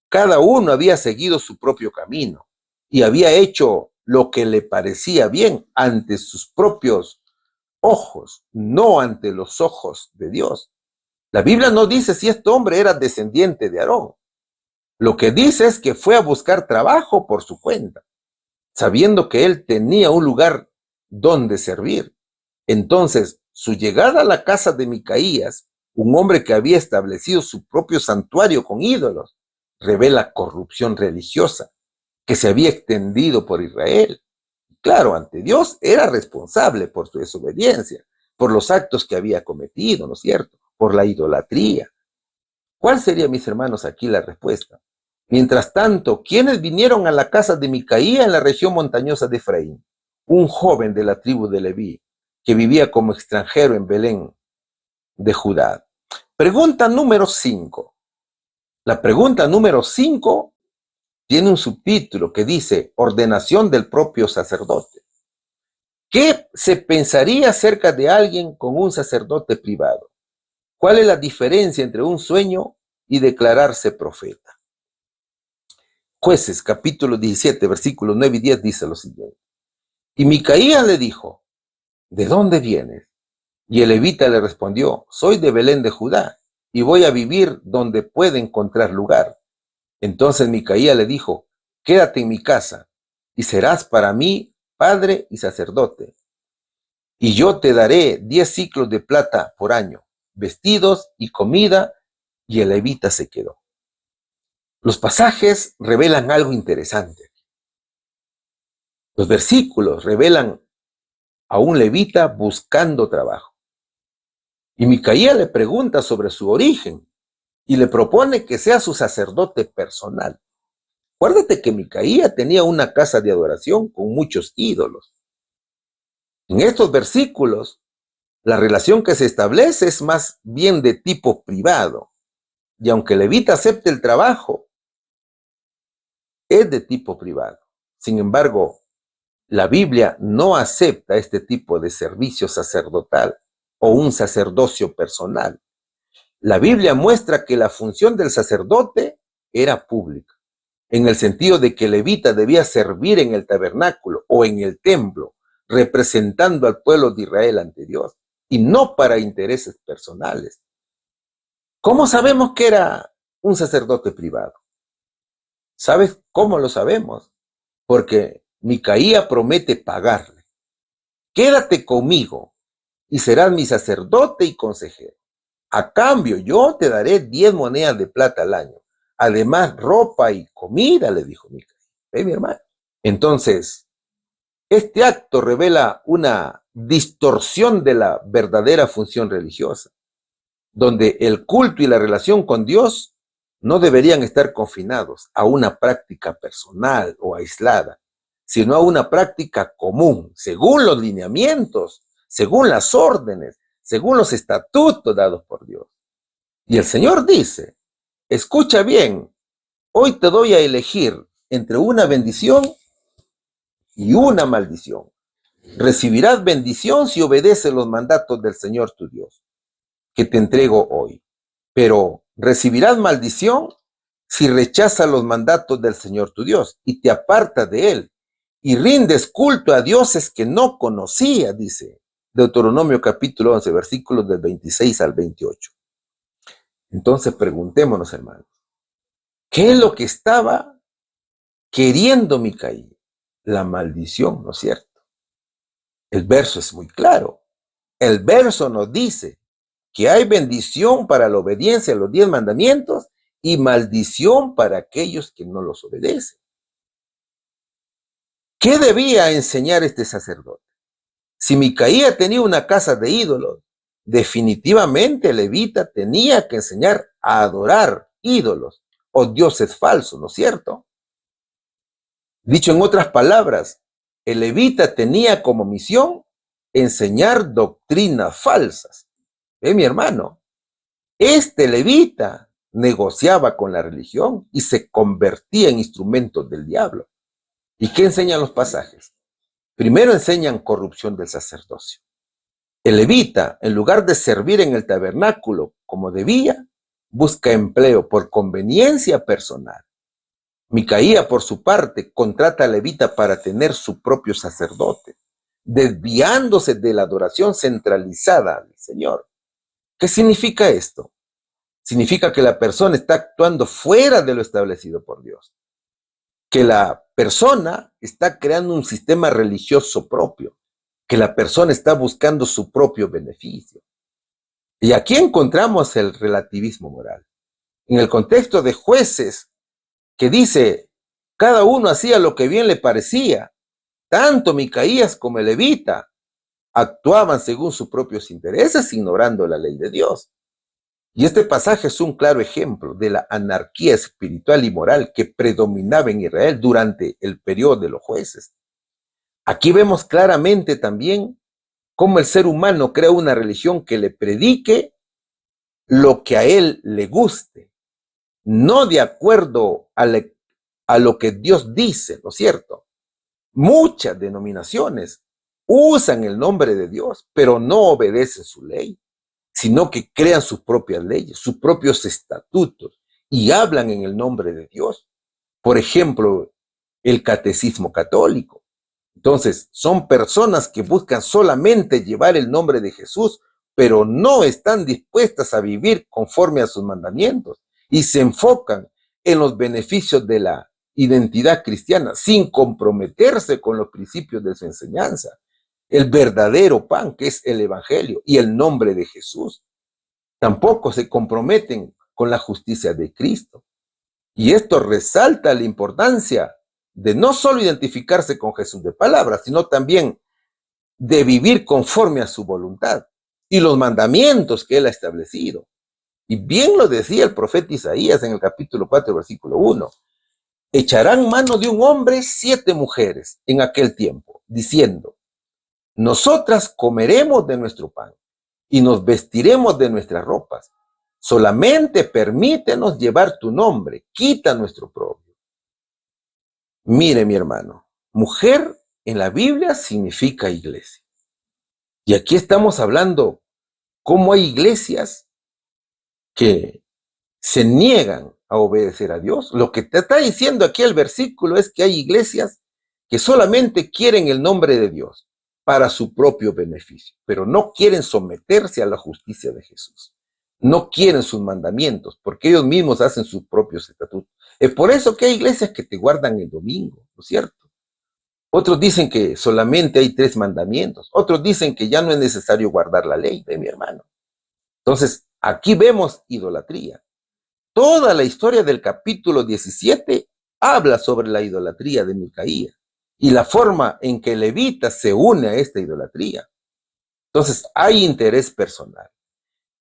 cada uno había seguido su propio camino y había hecho lo que le parecía bien ante sus propios ojos, no ante los ojos de Dios. La Biblia no dice si este hombre era descendiente de Aarón. Lo que dice es que fue a buscar trabajo por su cuenta, sabiendo que él tenía un lugar donde servir. Entonces, su llegada a la casa de Micaías, un hombre que había establecido su propio santuario con ídolos, revela corrupción religiosa que se había extendido por Israel. Claro, ante Dios era responsable por su desobediencia, por los actos que había cometido, ¿no es cierto? Por la idolatría. ¿Cuál sería, mis hermanos, aquí la respuesta? Mientras tanto, ¿quiénes vinieron a la casa de Micaía en la región montañosa de Efraín? Un joven de la tribu de Leví, que vivía como extranjero en Belén de Judá. Pregunta número 5. La pregunta número 5 tiene un subtítulo que dice ordenación del propio sacerdote. ¿Qué se pensaría acerca de alguien con un sacerdote privado? ¿Cuál es la diferencia entre un sueño y declararse profeta? Jueces, capítulo 17, versículos 9 y 10 dice lo siguiente. Y Micaías le dijo, ¿de dónde vienes? Y el levita le respondió, soy de Belén de Judá, y voy a vivir donde pueda encontrar lugar. Entonces Micaías le dijo, quédate en mi casa, y serás para mí padre y sacerdote. Y yo te daré 10 ciclos de plata por año, vestidos y comida, y el levita se quedó. Los pasajes revelan algo interesante. Los versículos revelan a un levita buscando trabajo. Y Micaías le pregunta sobre su origen y le propone que sea su sacerdote personal. Acuérdate que Micaías tenía una casa de adoración con muchos ídolos. En estos versículos, la relación que se establece es más bien de tipo privado. Y aunque el levita acepte el trabajo, es de tipo privado. Sin embargo, la Biblia no acepta este tipo de servicio sacerdotal o un sacerdocio personal. La Biblia muestra que la función del sacerdote era pública, en el sentido de que el levita debía servir en el tabernáculo o en el templo, representando al pueblo de Israel ante Dios, y no para intereses personales. ¿Cómo sabemos que era un sacerdote privado? ¿Sabes cómo lo sabemos? Porque Micaías promete pagarle. Quédate conmigo y serás mi sacerdote y consejero. A cambio, yo te daré 10 monedas de plata al año. Además, ropa y comida, le dijo Micaías. ¿Ve, mi hermano? Entonces, este acto revela una distorsión de la verdadera función religiosa, donde el culto y la relación con Dios no deberían estar confinados a una práctica personal o aislada, sino a una práctica común, según los lineamientos, según las órdenes, según los estatutos dados por Dios. Y el Señor dice, escucha bien, hoy te doy a elegir entre una bendición y una maldición. Recibirás bendición si obedeces los mandatos del Señor tu Dios, que te entrego hoy. Pero recibirás maldición si rechazas los mandatos del Señor tu Dios y te apartas de él y rindes culto a dioses que no conocías, dice Deuteronomio capítulo 11, versículos del 26 al 28. Entonces preguntémonos, hermanos, ¿qué es lo que estaba queriendo Micaías? La maldición, ¿no es cierto? El verso es muy claro. El verso nos dice que hay bendición para la obediencia a los 10 mandamientos y maldición para aquellos que no los obedecen. ¿Qué debía enseñar este sacerdote? Si Micaía tenía una casa de ídolos, definitivamente el levita tenía que enseñar a adorar ídolos o dioses falsos, ¿no es cierto? Dicho en otras palabras, el levita tenía como misión enseñar doctrinas falsas. Mi hermano? Este levita negociaba con la religión y se convertía en instrumentos del diablo. ¿Y qué enseñan los pasajes? Primero enseñan corrupción del sacerdocio. El levita, en lugar de servir en el tabernáculo como debía, busca empleo por conveniencia personal. Micaía, por su parte, contrata al levita para tener su propio sacerdote, desviándose de la adoración centralizada al Señor. ¿Qué significa esto? Significa que la persona está actuando fuera de lo establecido por Dios, que la persona está creando un sistema religioso propio, que la persona está buscando su propio beneficio. Y aquí encontramos el relativismo moral. En el contexto de Jueces, que dice, cada uno hacía lo que bien le parecía, tanto Micaías como el levita actuaban según sus propios intereses, ignorando la ley de Dios. Y este pasaje es un claro ejemplo de la anarquía espiritual y moral que predominaba en Israel durante el periodo de los jueces. Aquí vemos claramente también cómo el ser humano crea una religión que le predique lo que a él le guste, no de acuerdo a lo que Dios dice, ¿no es cierto? Muchas denominaciones usan el nombre de Dios, pero no obedecen su ley, sino que crean sus propias leyes, sus propios estatutos y hablan en el nombre de Dios. Por ejemplo, el catecismo católico. Entonces, son personas que buscan solamente llevar el nombre de Jesús, pero no están dispuestas a vivir conforme a sus mandamientos y se enfocan en los beneficios de la identidad cristiana sin comprometerse con los principios de su enseñanza. El verdadero pan, que es el evangelio y el nombre de Jesús. Tampoco se comprometen con la justicia de Cristo. Y esto resalta la importancia de no solo identificarse con Jesús de palabra, sino también de vivir conforme a su voluntad y los mandamientos que él ha establecido. Y bien lo decía el profeta Isaías en el capítulo 4, versículo 1. Echarán mano de un hombre 7 mujeres en aquel tiempo, diciendo, nosotras comeremos de nuestro pan y nos vestiremos de nuestras ropas. Solamente permítenos llevar tu nombre, quita nuestro propio. Mire, mi hermano, mujer en la Biblia significa iglesia. Y aquí estamos hablando cómo hay iglesias que se niegan a obedecer a Dios. Lo que te está diciendo aquí el versículo es que hay iglesias que solamente quieren el nombre de Dios para su propio beneficio, pero no quieren someterse a la justicia de Jesús. No quieren sus mandamientos, porque ellos mismos hacen sus propios estatutos. Es por eso que hay iglesias que te guardan el domingo, ¿no es cierto? Otros dicen que solamente hay 3 mandamientos. Otros dicen que ya no es necesario guardar la ley, mi hermano. Entonces, aquí vemos idolatría. Toda la historia del capítulo 17 habla sobre la idolatría de Micaía y la forma en que el levita se une a esta idolatría. Entonces, hay interés personal.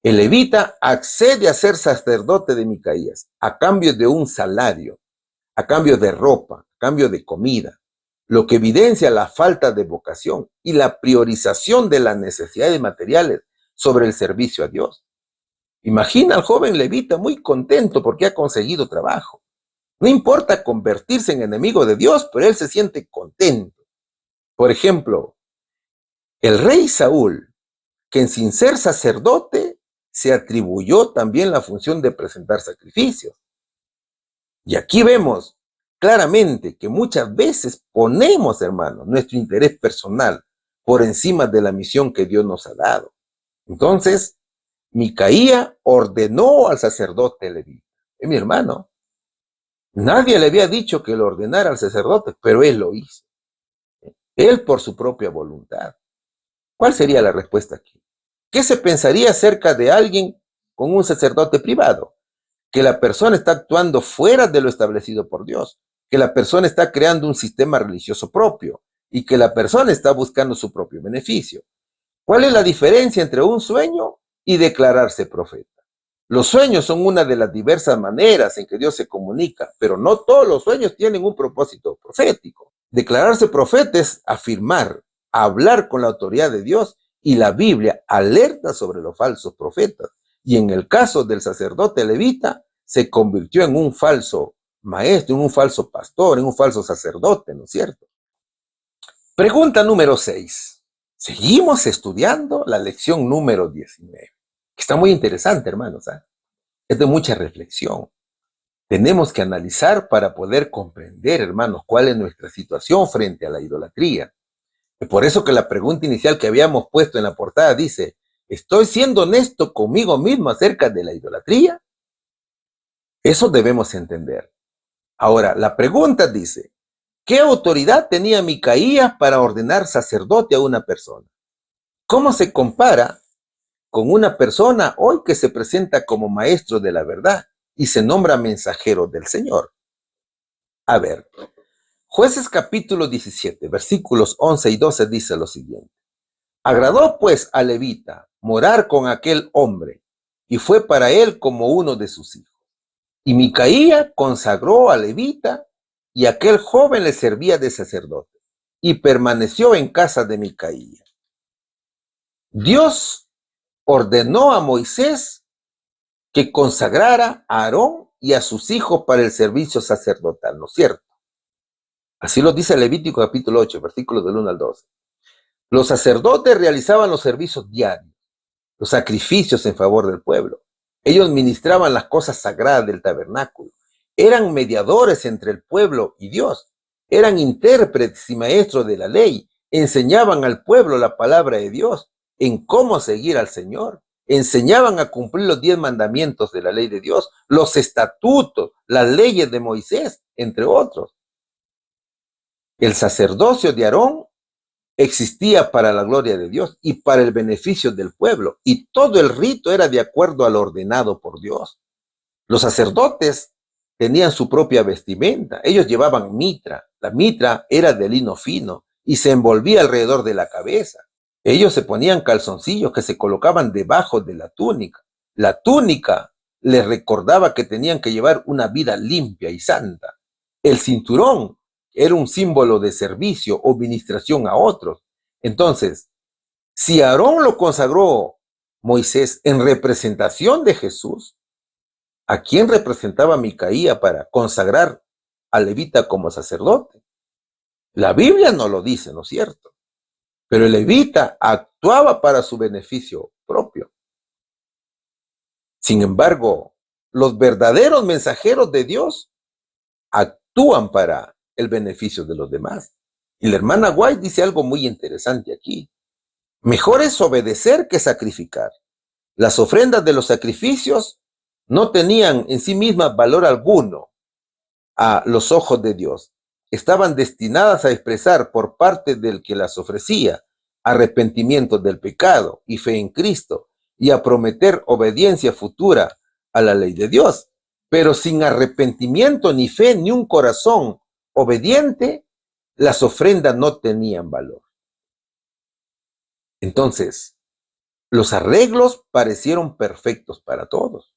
El levita accede a ser sacerdote de Micaías a cambio de un salario, a cambio de ropa, a cambio de comida, lo que evidencia la falta de vocación y la priorización de las necesidades materiales sobre el servicio a Dios. Imagina al joven levita muy contento porque ha conseguido trabajo. No importa convertirse en enemigo de Dios, pero él se siente contento. Por ejemplo, el rey Saúl, que sin ser sacerdote, se atribuyó también la función de presentar sacrificios. Y aquí vemos claramente que muchas veces ponemos, hermanos, nuestro interés personal por encima de la misión que Dios nos ha dado. Entonces, Micaía ordenó al sacerdote levita. Mi hermano, nadie le había dicho que lo ordenara al sacerdote, pero él lo hizo. Él por su propia voluntad. ¿Cuál sería la respuesta aquí? ¿Qué se pensaría acerca de alguien con un sacerdote privado? Que la persona está actuando fuera de lo establecido por Dios, que la persona está creando un sistema religioso propio y que la persona está buscando su propio beneficio. ¿Cuál es la diferencia entre un sueño y declararse profeta? Los sueños son una de las diversas maneras en que Dios se comunica, pero no todos los sueños tienen un propósito profético. Declararse profeta es afirmar, hablar con la autoridad de Dios, y la Biblia alerta sobre los falsos profetas. Y en el caso del sacerdote levita, se convirtió en un falso maestro, en un falso pastor, en un falso sacerdote, ¿no es cierto? Pregunta número 6. Seguimos estudiando la lección número 19. Está muy interesante, hermanos. Es de mucha reflexión. Tenemos que analizar para poder comprender, hermanos, cuál es nuestra situación frente a la idolatría. Es por eso que la pregunta inicial que habíamos puesto en la portada dice, ¿estoy siendo honesto conmigo mismo acerca de la idolatría? Eso debemos entender. Ahora, la pregunta dice, ¿qué autoridad tenía Micaías para ordenar sacerdote a una persona? ¿Cómo se compara con una persona hoy que se presenta como maestro de la verdad y se nombra mensajero del Señor? A ver, Jueces capítulo 17, versículos 11 y 12 dice lo siguiente. Agradó pues a Levita morar con aquel hombre y fue para él como uno de sus hijos. Y Micaía consagró a Levita y aquel joven le servía de sacerdote y permaneció en casa de Micaía. Dios ordenó a Moisés que consagrara a Aarón y a sus hijos para el servicio sacerdotal, ¿no es cierto? Así lo dice Levítico capítulo 8, versículos del 1 al 12. Los sacerdotes realizaban los servicios diarios, los sacrificios en favor del pueblo. Ellos ministraban las cosas sagradas del tabernáculo. Eran mediadores entre el pueblo y Dios. Eran intérpretes y maestros de la ley. Enseñaban al pueblo la palabra de Dios, en cómo seguir al Señor. Enseñaban a cumplir los 10 mandamientos de la ley de Dios, los estatutos, las leyes de Moisés, entre otros. El sacerdocio de Aarón existía para la gloria de Dios y para el beneficio del pueblo, y todo el rito era de acuerdo a lo ordenado por Dios. Los sacerdotes tenían su propia vestimenta, ellos llevaban mitra, la mitra era de lino fino y se envolvía alrededor de la cabeza. Ellos se ponían calzoncillos que se colocaban debajo de la túnica. La túnica les recordaba que tenían que llevar una vida limpia y santa. El cinturón era un símbolo de servicio o ministración a otros. Entonces, si Aarón lo consagró Moisés en representación de Jesús, ¿a quién representaba Micaía para consagrar a Levita como sacerdote? La Biblia no lo dice, ¿no es cierto? Pero el levita actuaba para su beneficio propio. Sin embargo, los verdaderos mensajeros de Dios actúan para el beneficio de los demás. Y la hermana White dice algo muy interesante aquí. Mejor es obedecer que sacrificar. Las ofrendas de los sacrificios no tenían en sí mismas valor alguno a los ojos de Dios. Estaban destinadas a expresar por parte del que las ofrecía arrepentimiento del pecado y fe en Cristo y a prometer obediencia futura a la ley de Dios. Pero sin arrepentimiento ni fe ni un corazón obediente, las ofrendas no tenían valor. Entonces, los arreglos parecieron perfectos para todos.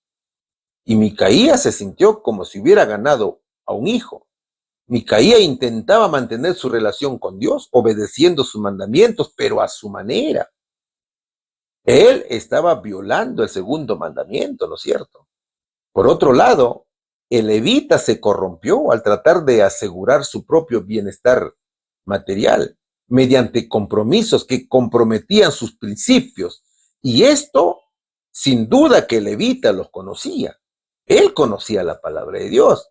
Y Micaía se sintió como si hubiera ganado a un hijo. Micaía intentaba mantener su relación con Dios, obedeciendo sus mandamientos, pero a su manera. Él estaba violando el segundo mandamiento, ¿no es cierto? Por otro lado, el levita se corrompió al tratar de asegurar su propio bienestar material mediante compromisos que comprometían sus principios. Y esto, sin duda que el levita los conocía. Él conocía la palabra de Dios.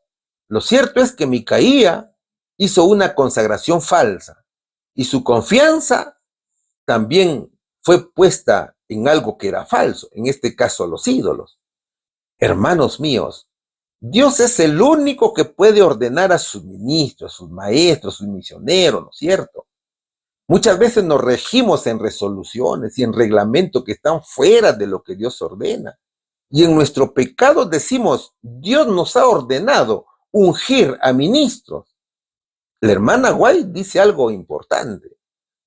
Lo cierto es que Micaía hizo una consagración falsa y su confianza también fue puesta en algo que era falso, en este caso los ídolos. Hermanos míos, Dios es el único que puede ordenar a sus ministros, a sus maestros, a sus misioneros, ¿no es cierto? Muchas veces nos regimos en resoluciones y en reglamentos que están fuera de lo que Dios ordena. Y en nuestro pecado decimos, Dios nos ha ordenado ungir a ministros. La hermana White dice algo importante.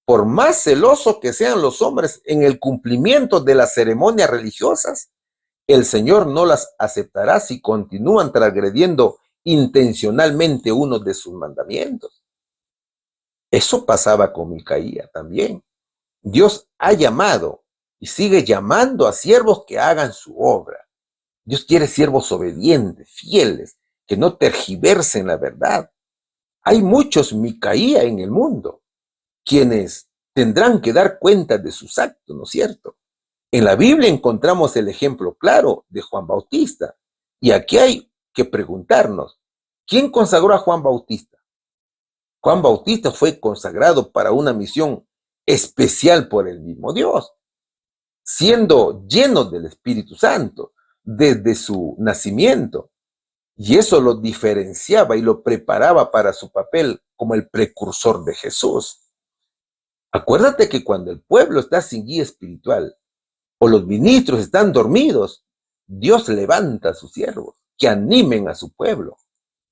Por más celosos que sean los hombres en el cumplimiento de las ceremonias religiosas, el Señor no las aceptará si continúan transgrediendo intencionalmente uno de sus mandamientos. Eso pasaba con Micaía también. Dios ha llamado y sigue llamando a siervos que hagan su obra. Dios quiere siervos obedientes, fieles, que no tergiversen la verdad. Hay muchos Micaía en el mundo, quienes tendrán que dar cuenta de sus actos, ¿no es cierto? En la Biblia encontramos el ejemplo claro de Juan Bautista. Y aquí hay que preguntarnos, ¿quién consagró a Juan Bautista? Juan Bautista fue consagrado para una misión especial por el mismo Dios, siendo lleno del Espíritu Santo desde su nacimiento. Y eso lo diferenciaba y lo preparaba para su papel como el precursor de Jesús. Acuérdate que cuando el pueblo está sin guía espiritual o los ministros están dormidos, Dios levanta a sus siervos que animen a su pueblo.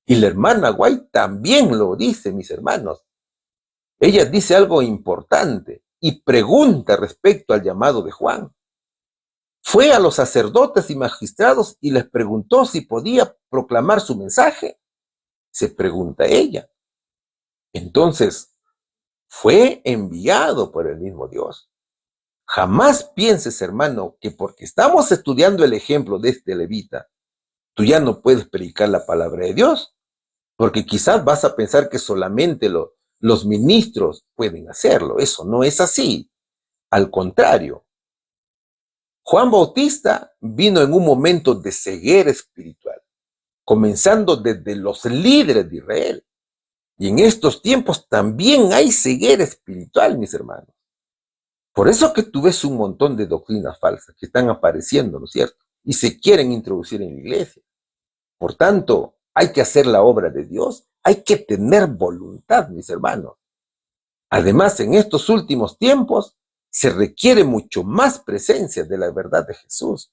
Y la hermana White también lo dice, mis hermanos. Ella dice algo importante y pregunta respecto al llamado de Juan. Fue a los sacerdotes y magistrados y les preguntó si podía proclamar su mensaje. Se pregunta ella. Entonces, fue enviado por el mismo Dios. Jamás pienses, hermano, que porque estamos estudiando el ejemplo de este levita, tú ya no puedes predicar la palabra de Dios, porque quizás vas a pensar que solamente los ministros pueden hacerlo. Eso no es así. Al contrario, Juan Bautista vino en un momento de ceguera espiritual, comenzando desde los líderes de Israel. Y en estos tiempos también hay ceguera espiritual, mis hermanos. Por eso que tú ves un montón de doctrinas falsas que están apareciendo, ¿no es cierto? Y se quieren introducir en la iglesia. Por tanto, hay que hacer la obra de Dios. Hay que tener voluntad, mis hermanos. Además, en estos últimos tiempos se requiere mucho más presencia de la verdad de Jesús.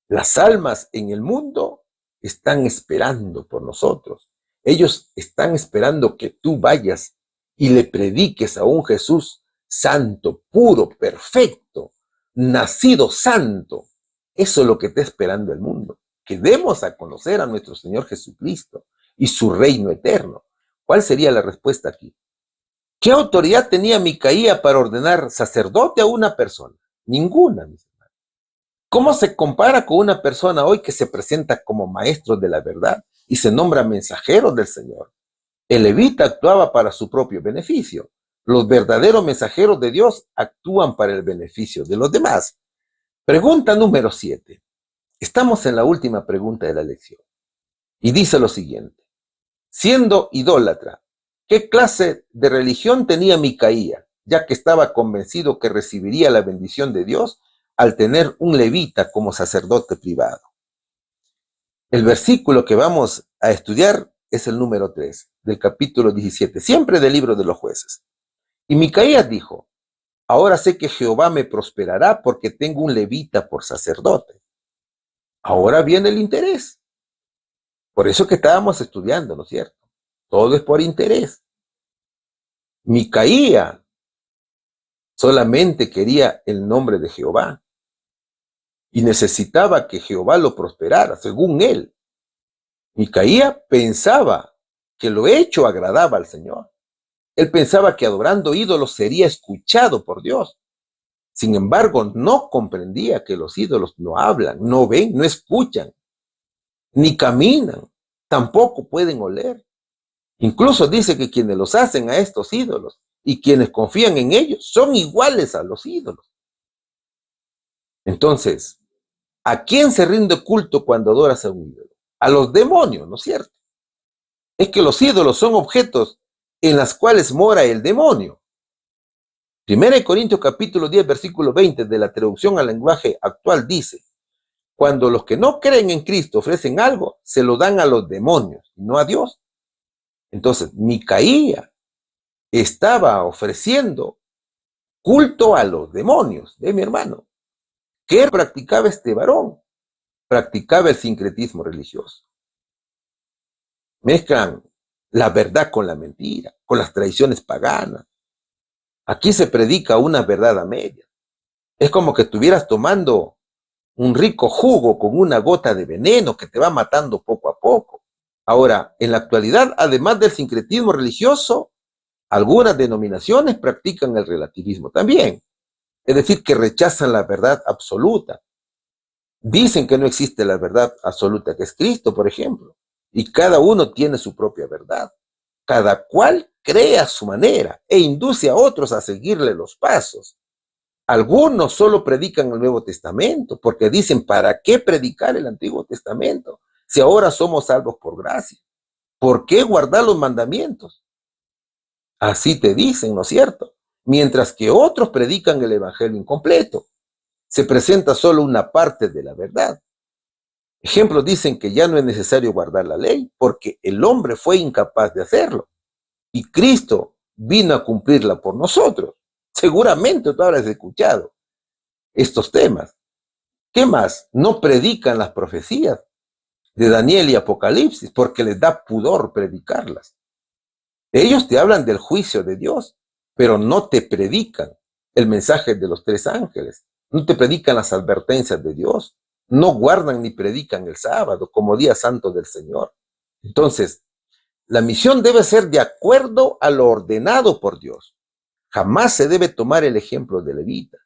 Las almas en el mundo están esperando por nosotros. Ellos están esperando que tú vayas y le prediques a un Jesús santo, puro, perfecto, nacido santo. Eso es lo que está esperando el mundo. Que demos a conocer a nuestro Señor Jesucristo y su reino eterno. ¿Cuál sería la respuesta aquí? ¿Qué autoridad tenía Micaía para ordenar sacerdote a una persona? Ninguna, mis hermanos. ¿Cómo se compara con una persona hoy que se presenta como maestro de la verdad y se nombra mensajero del Señor? El levita actuaba para su propio beneficio. Los verdaderos mensajeros de Dios actúan para el beneficio de los demás. Pregunta número 7. Estamos en la última pregunta de la lección. Y dice lo siguiente. Siendo idólatra, ¿qué clase de religión tenía Micaía, ya que estaba convencido que recibiría la bendición de Dios al tener un levita como sacerdote privado? El versículo que vamos a estudiar es el número 3 del capítulo 17, siempre del libro de los jueces. Y Micaías dijo, ahora sé que Jehová me prosperará porque tengo un levita por sacerdote. Ahora viene el interés. Por eso que estábamos estudiando, ¿no es cierto? Todo es por interés. Micaía solamente quería el nombre de Jehová y necesitaba que Jehová lo prosperara, según él. Micaía pensaba que lo hecho agradaba al Señor. Él pensaba que adorando ídolos sería escuchado por Dios. Sin embargo, no comprendía que los ídolos no hablan, no ven, no escuchan, ni caminan, tampoco pueden oler. Incluso dice que quienes los hacen a estos ídolos y quienes confían en ellos son iguales a los ídolos. Entonces, ¿a quién se rinde culto cuando adoras a un ídolo? A los demonios, ¿no es cierto? Es que los ídolos son objetos en los cuales mora el demonio. 1 Corintios capítulo 10, versículo 20 de la traducción al lenguaje actual dice, cuando los que no creen en Cristo ofrecen algo, se lo dan a los demonios, no a Dios. Entonces, Micaía estaba ofreciendo culto a los demonios, mi hermano. ¿Qué practicaba este varón? Practicaba el sincretismo religioso. Mezclan la verdad con la mentira, con las tradiciones paganas. Aquí se predica una verdad a medias. Es como que estuvieras tomando un rico jugo con una gota de veneno que te va matando poco a poco. Ahora, en la actualidad, además del sincretismo religioso, algunas denominaciones practican el relativismo también. Es decir, que rechazan la verdad absoluta. Dicen que no existe la verdad absoluta que es Cristo, por ejemplo. Y cada uno tiene su propia verdad. Cada cual cree a su manera e induce a otros a seguirle los pasos. Algunos solo predican el Nuevo Testamento porque dicen, ¿para qué predicar el Antiguo Testamento si ahora somos salvos por gracia? ¿Por qué guardar los mandamientos? Así te dicen, ¿no es cierto? Mientras que otros predican el Evangelio incompleto. Se presenta solo una parte de la verdad. Ejemplos dicen que ya no es necesario guardar la ley porque el hombre fue incapaz de hacerlo y Cristo vino a cumplirla por nosotros. Seguramente tú habrás escuchado estos temas. ¿Qué más? No predican las profecías de Daniel y Apocalipsis porque les da pudor predicarlas. Ellos te hablan del juicio de Dios, pero no te predican el mensaje de los 3 ángeles, no te predican las advertencias de Dios, no guardan ni predican el sábado como día santo del Señor. Entonces, la misión debe ser de acuerdo a lo ordenado por Dios. Jamás se debe tomar el ejemplo de Levita.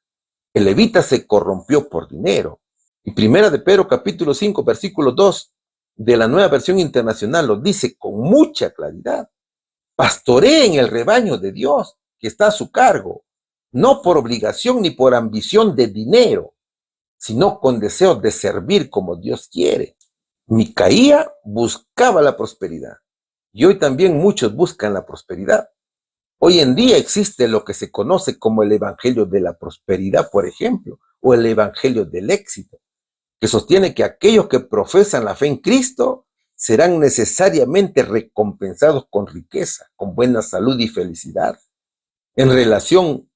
El levita se corrompió por dinero. Y Primera de Pedro capítulo 5 versículo 2 de la Nueva Versión Internacional lo dice con mucha claridad. Pastoreen el rebaño de Dios que está a su cargo, no por obligación ni por ambición de dinero, sino con deseos de servir como Dios quiere. Micaía buscaba la prosperidad y hoy también muchos buscan la prosperidad. Hoy en día existe lo que se conoce como el evangelio de la prosperidad, por ejemplo, o el evangelio del éxito, que sostiene que aquellos que profesan la fe en Cristo serán necesariamente recompensados con riqueza, con buena salud y felicidad. En relación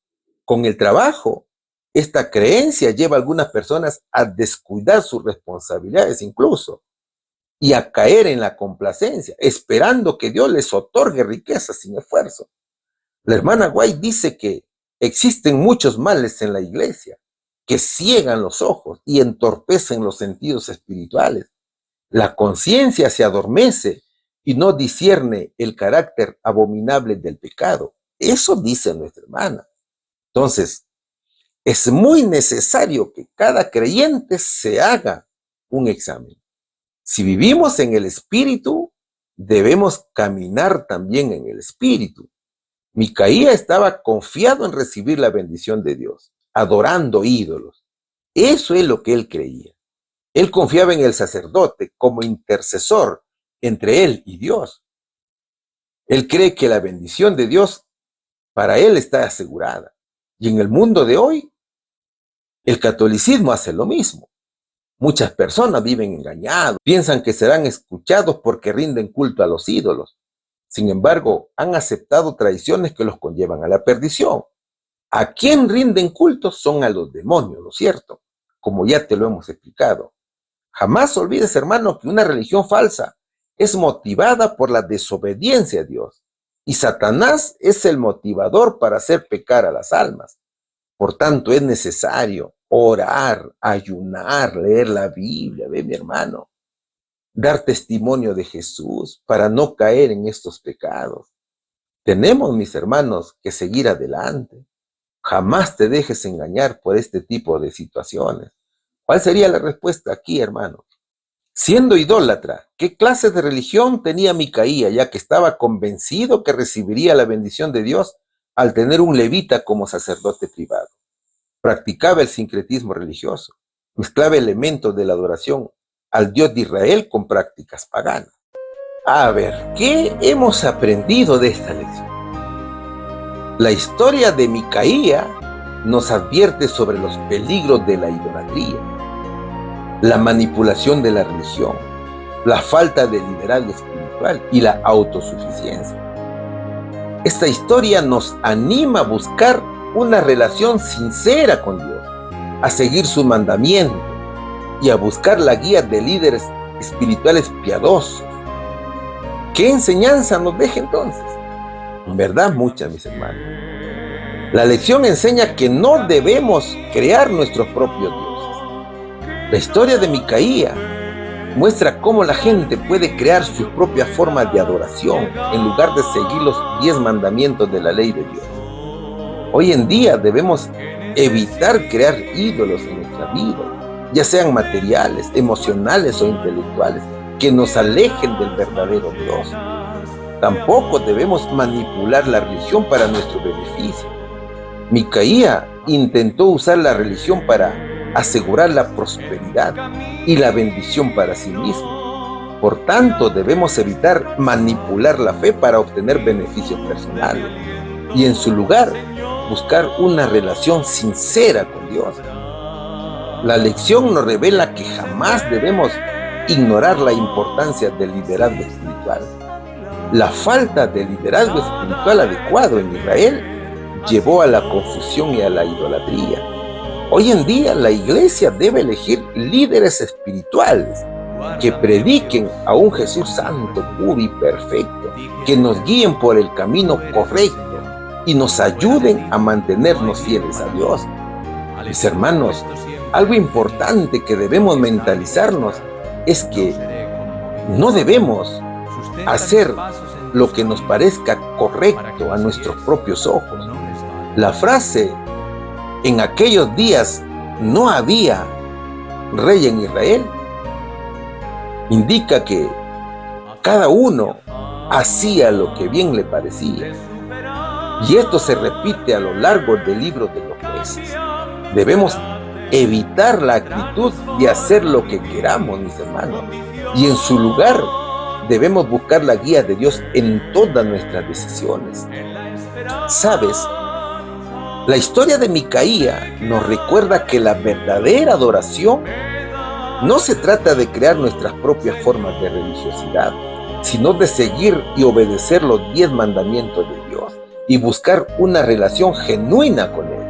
con el trabajo, esta creencia lleva a algunas personas a descuidar sus responsabilidades incluso y a caer en la complacencia, esperando que Dios les otorgue riqueza sin esfuerzo. La hermana White dice que existen muchos males en la iglesia que ciegan los ojos y entorpecen los sentidos espirituales. La conciencia se adormece y no discierne el carácter abominable del pecado. Eso dice nuestra hermana. Entonces, es muy necesario que cada creyente se haga un examen. Si vivimos en el Espíritu, debemos caminar también en el Espíritu. Micaía estaba confiado en recibir la bendición de Dios, adorando ídolos. Eso es lo que él creía. Él confiaba en el sacerdote como intercesor entre él y Dios. Él cree que la bendición de Dios para él está asegurada. Y en el mundo de hoy, el catolicismo hace lo mismo. Muchas personas viven engañados, piensan que serán escuchados porque rinden culto a los ídolos. Sin embargo, han aceptado tradiciones que los conllevan a la perdición. ¿A quién rinden culto? Son a los demonios, ¿no es cierto? Como ya te lo hemos explicado. Jamás olvides, hermano, que una religión falsa es motivada por la desobediencia a Dios. Y Satanás es el motivador para hacer pecar a las almas. Por tanto, es necesario orar, ayunar, leer la Biblia, ve mi hermano, dar testimonio de Jesús para no caer en estos pecados. Tenemos, mis hermanos, que seguir adelante. Jamás te dejes engañar por este tipo de situaciones. ¿Cuál sería la respuesta aquí, hermano? Siendo idólatra, ¿qué clase de religión tenía Micaía, ya que estaba convencido que recibiría la bendición de Dios al tener un levita como sacerdote privado? Practicaba el sincretismo religioso, mezclaba elementos de la adoración al Dios de Israel con prácticas paganas. A ver, ¿qué hemos aprendido de esta lección? La historia de Micaía nos advierte sobre los peligros de la idolatría, la manipulación de la religión, la falta de liderazgo espiritual y la autosuficiencia. Esta historia nos anima a buscar una relación sincera con Dios, a seguir su mandamiento y a buscar la guía de líderes espirituales piadosos. ¿Qué enseñanza nos deja entonces? En verdad, muchas, mis hermanos. La lección enseña que no debemos crear nuestros propios dioses. La historia de Micaía muestra cómo la gente puede crear sus propias formas de adoración en lugar de seguir los 10 mandamientos de la ley de Dios. Hoy en día debemos evitar crear ídolos en nuestra vida, ya sean materiales, emocionales o intelectuales, que nos alejen del verdadero Dios. Tampoco debemos manipular la religión para nuestro beneficio. Micaía intentó usar la religión para asegurar la prosperidad y la bendición para sí mismo. Por tanto, debemos evitar manipular la fe para obtener beneficios personales y en su lugar buscar una relación sincera con Dios. La lección nos revela que jamás debemos ignorar la importancia del liderazgo espiritual. La falta de liderazgo espiritual adecuado en Israel llevó a la confusión y a la idolatría. Hoy en día la iglesia debe elegir líderes espirituales que prediquen a un Jesús santo, puro y perfecto, que nos guíen por el camino correcto y nos ayuden a mantenernos fieles a Dios. Mis hermanos, algo importante que debemos mentalizarnos es que no debemos hacer lo que nos parezca correcto a nuestros propios ojos. La frase "en aquellos días no había rey en Israel" indica que cada uno hacía lo que bien le parecía. Y esto se repite a lo largo del libro de los jueces. Debemos evitar la actitud de hacer lo que queramos, mis hermanos. Y en su lugar debemos buscar la guía de Dios en todas nuestras decisiones. ¿Sabes? La historia de Micaía nos recuerda que la verdadera adoración no se trata de crear nuestras propias formas de religiosidad, sino de seguir y obedecer los 10 mandamientos de Dios y buscar una relación genuina con Él.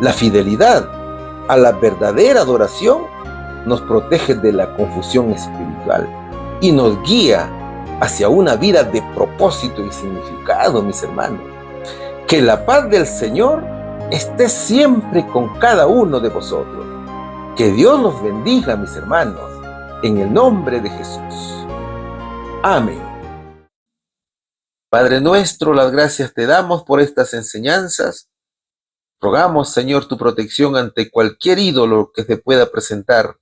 La fidelidad a la verdadera adoración nos protege de la confusión espiritual y nos guía hacia una vida de propósito y significado, mis hermanos. Que la paz del Señor esté siempre con cada uno de vosotros. Que Dios los bendiga, mis hermanos, en el nombre de Jesús. Amén. Padre nuestro, las gracias te damos por estas enseñanzas. Rogamos, Señor, tu protección ante cualquier ídolo que se pueda presentar.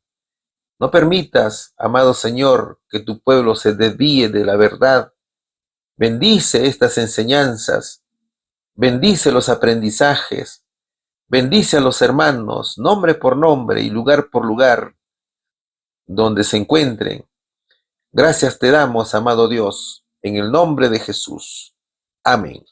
No permitas, amado Señor, que tu pueblo se desvíe de la verdad. Bendice estas enseñanzas. Bendice los aprendizajes. Bendice a los hermanos, nombre por nombre y lugar por lugar, donde se encuentren. Gracias te damos, amado Dios, en el nombre de Jesús. Amén.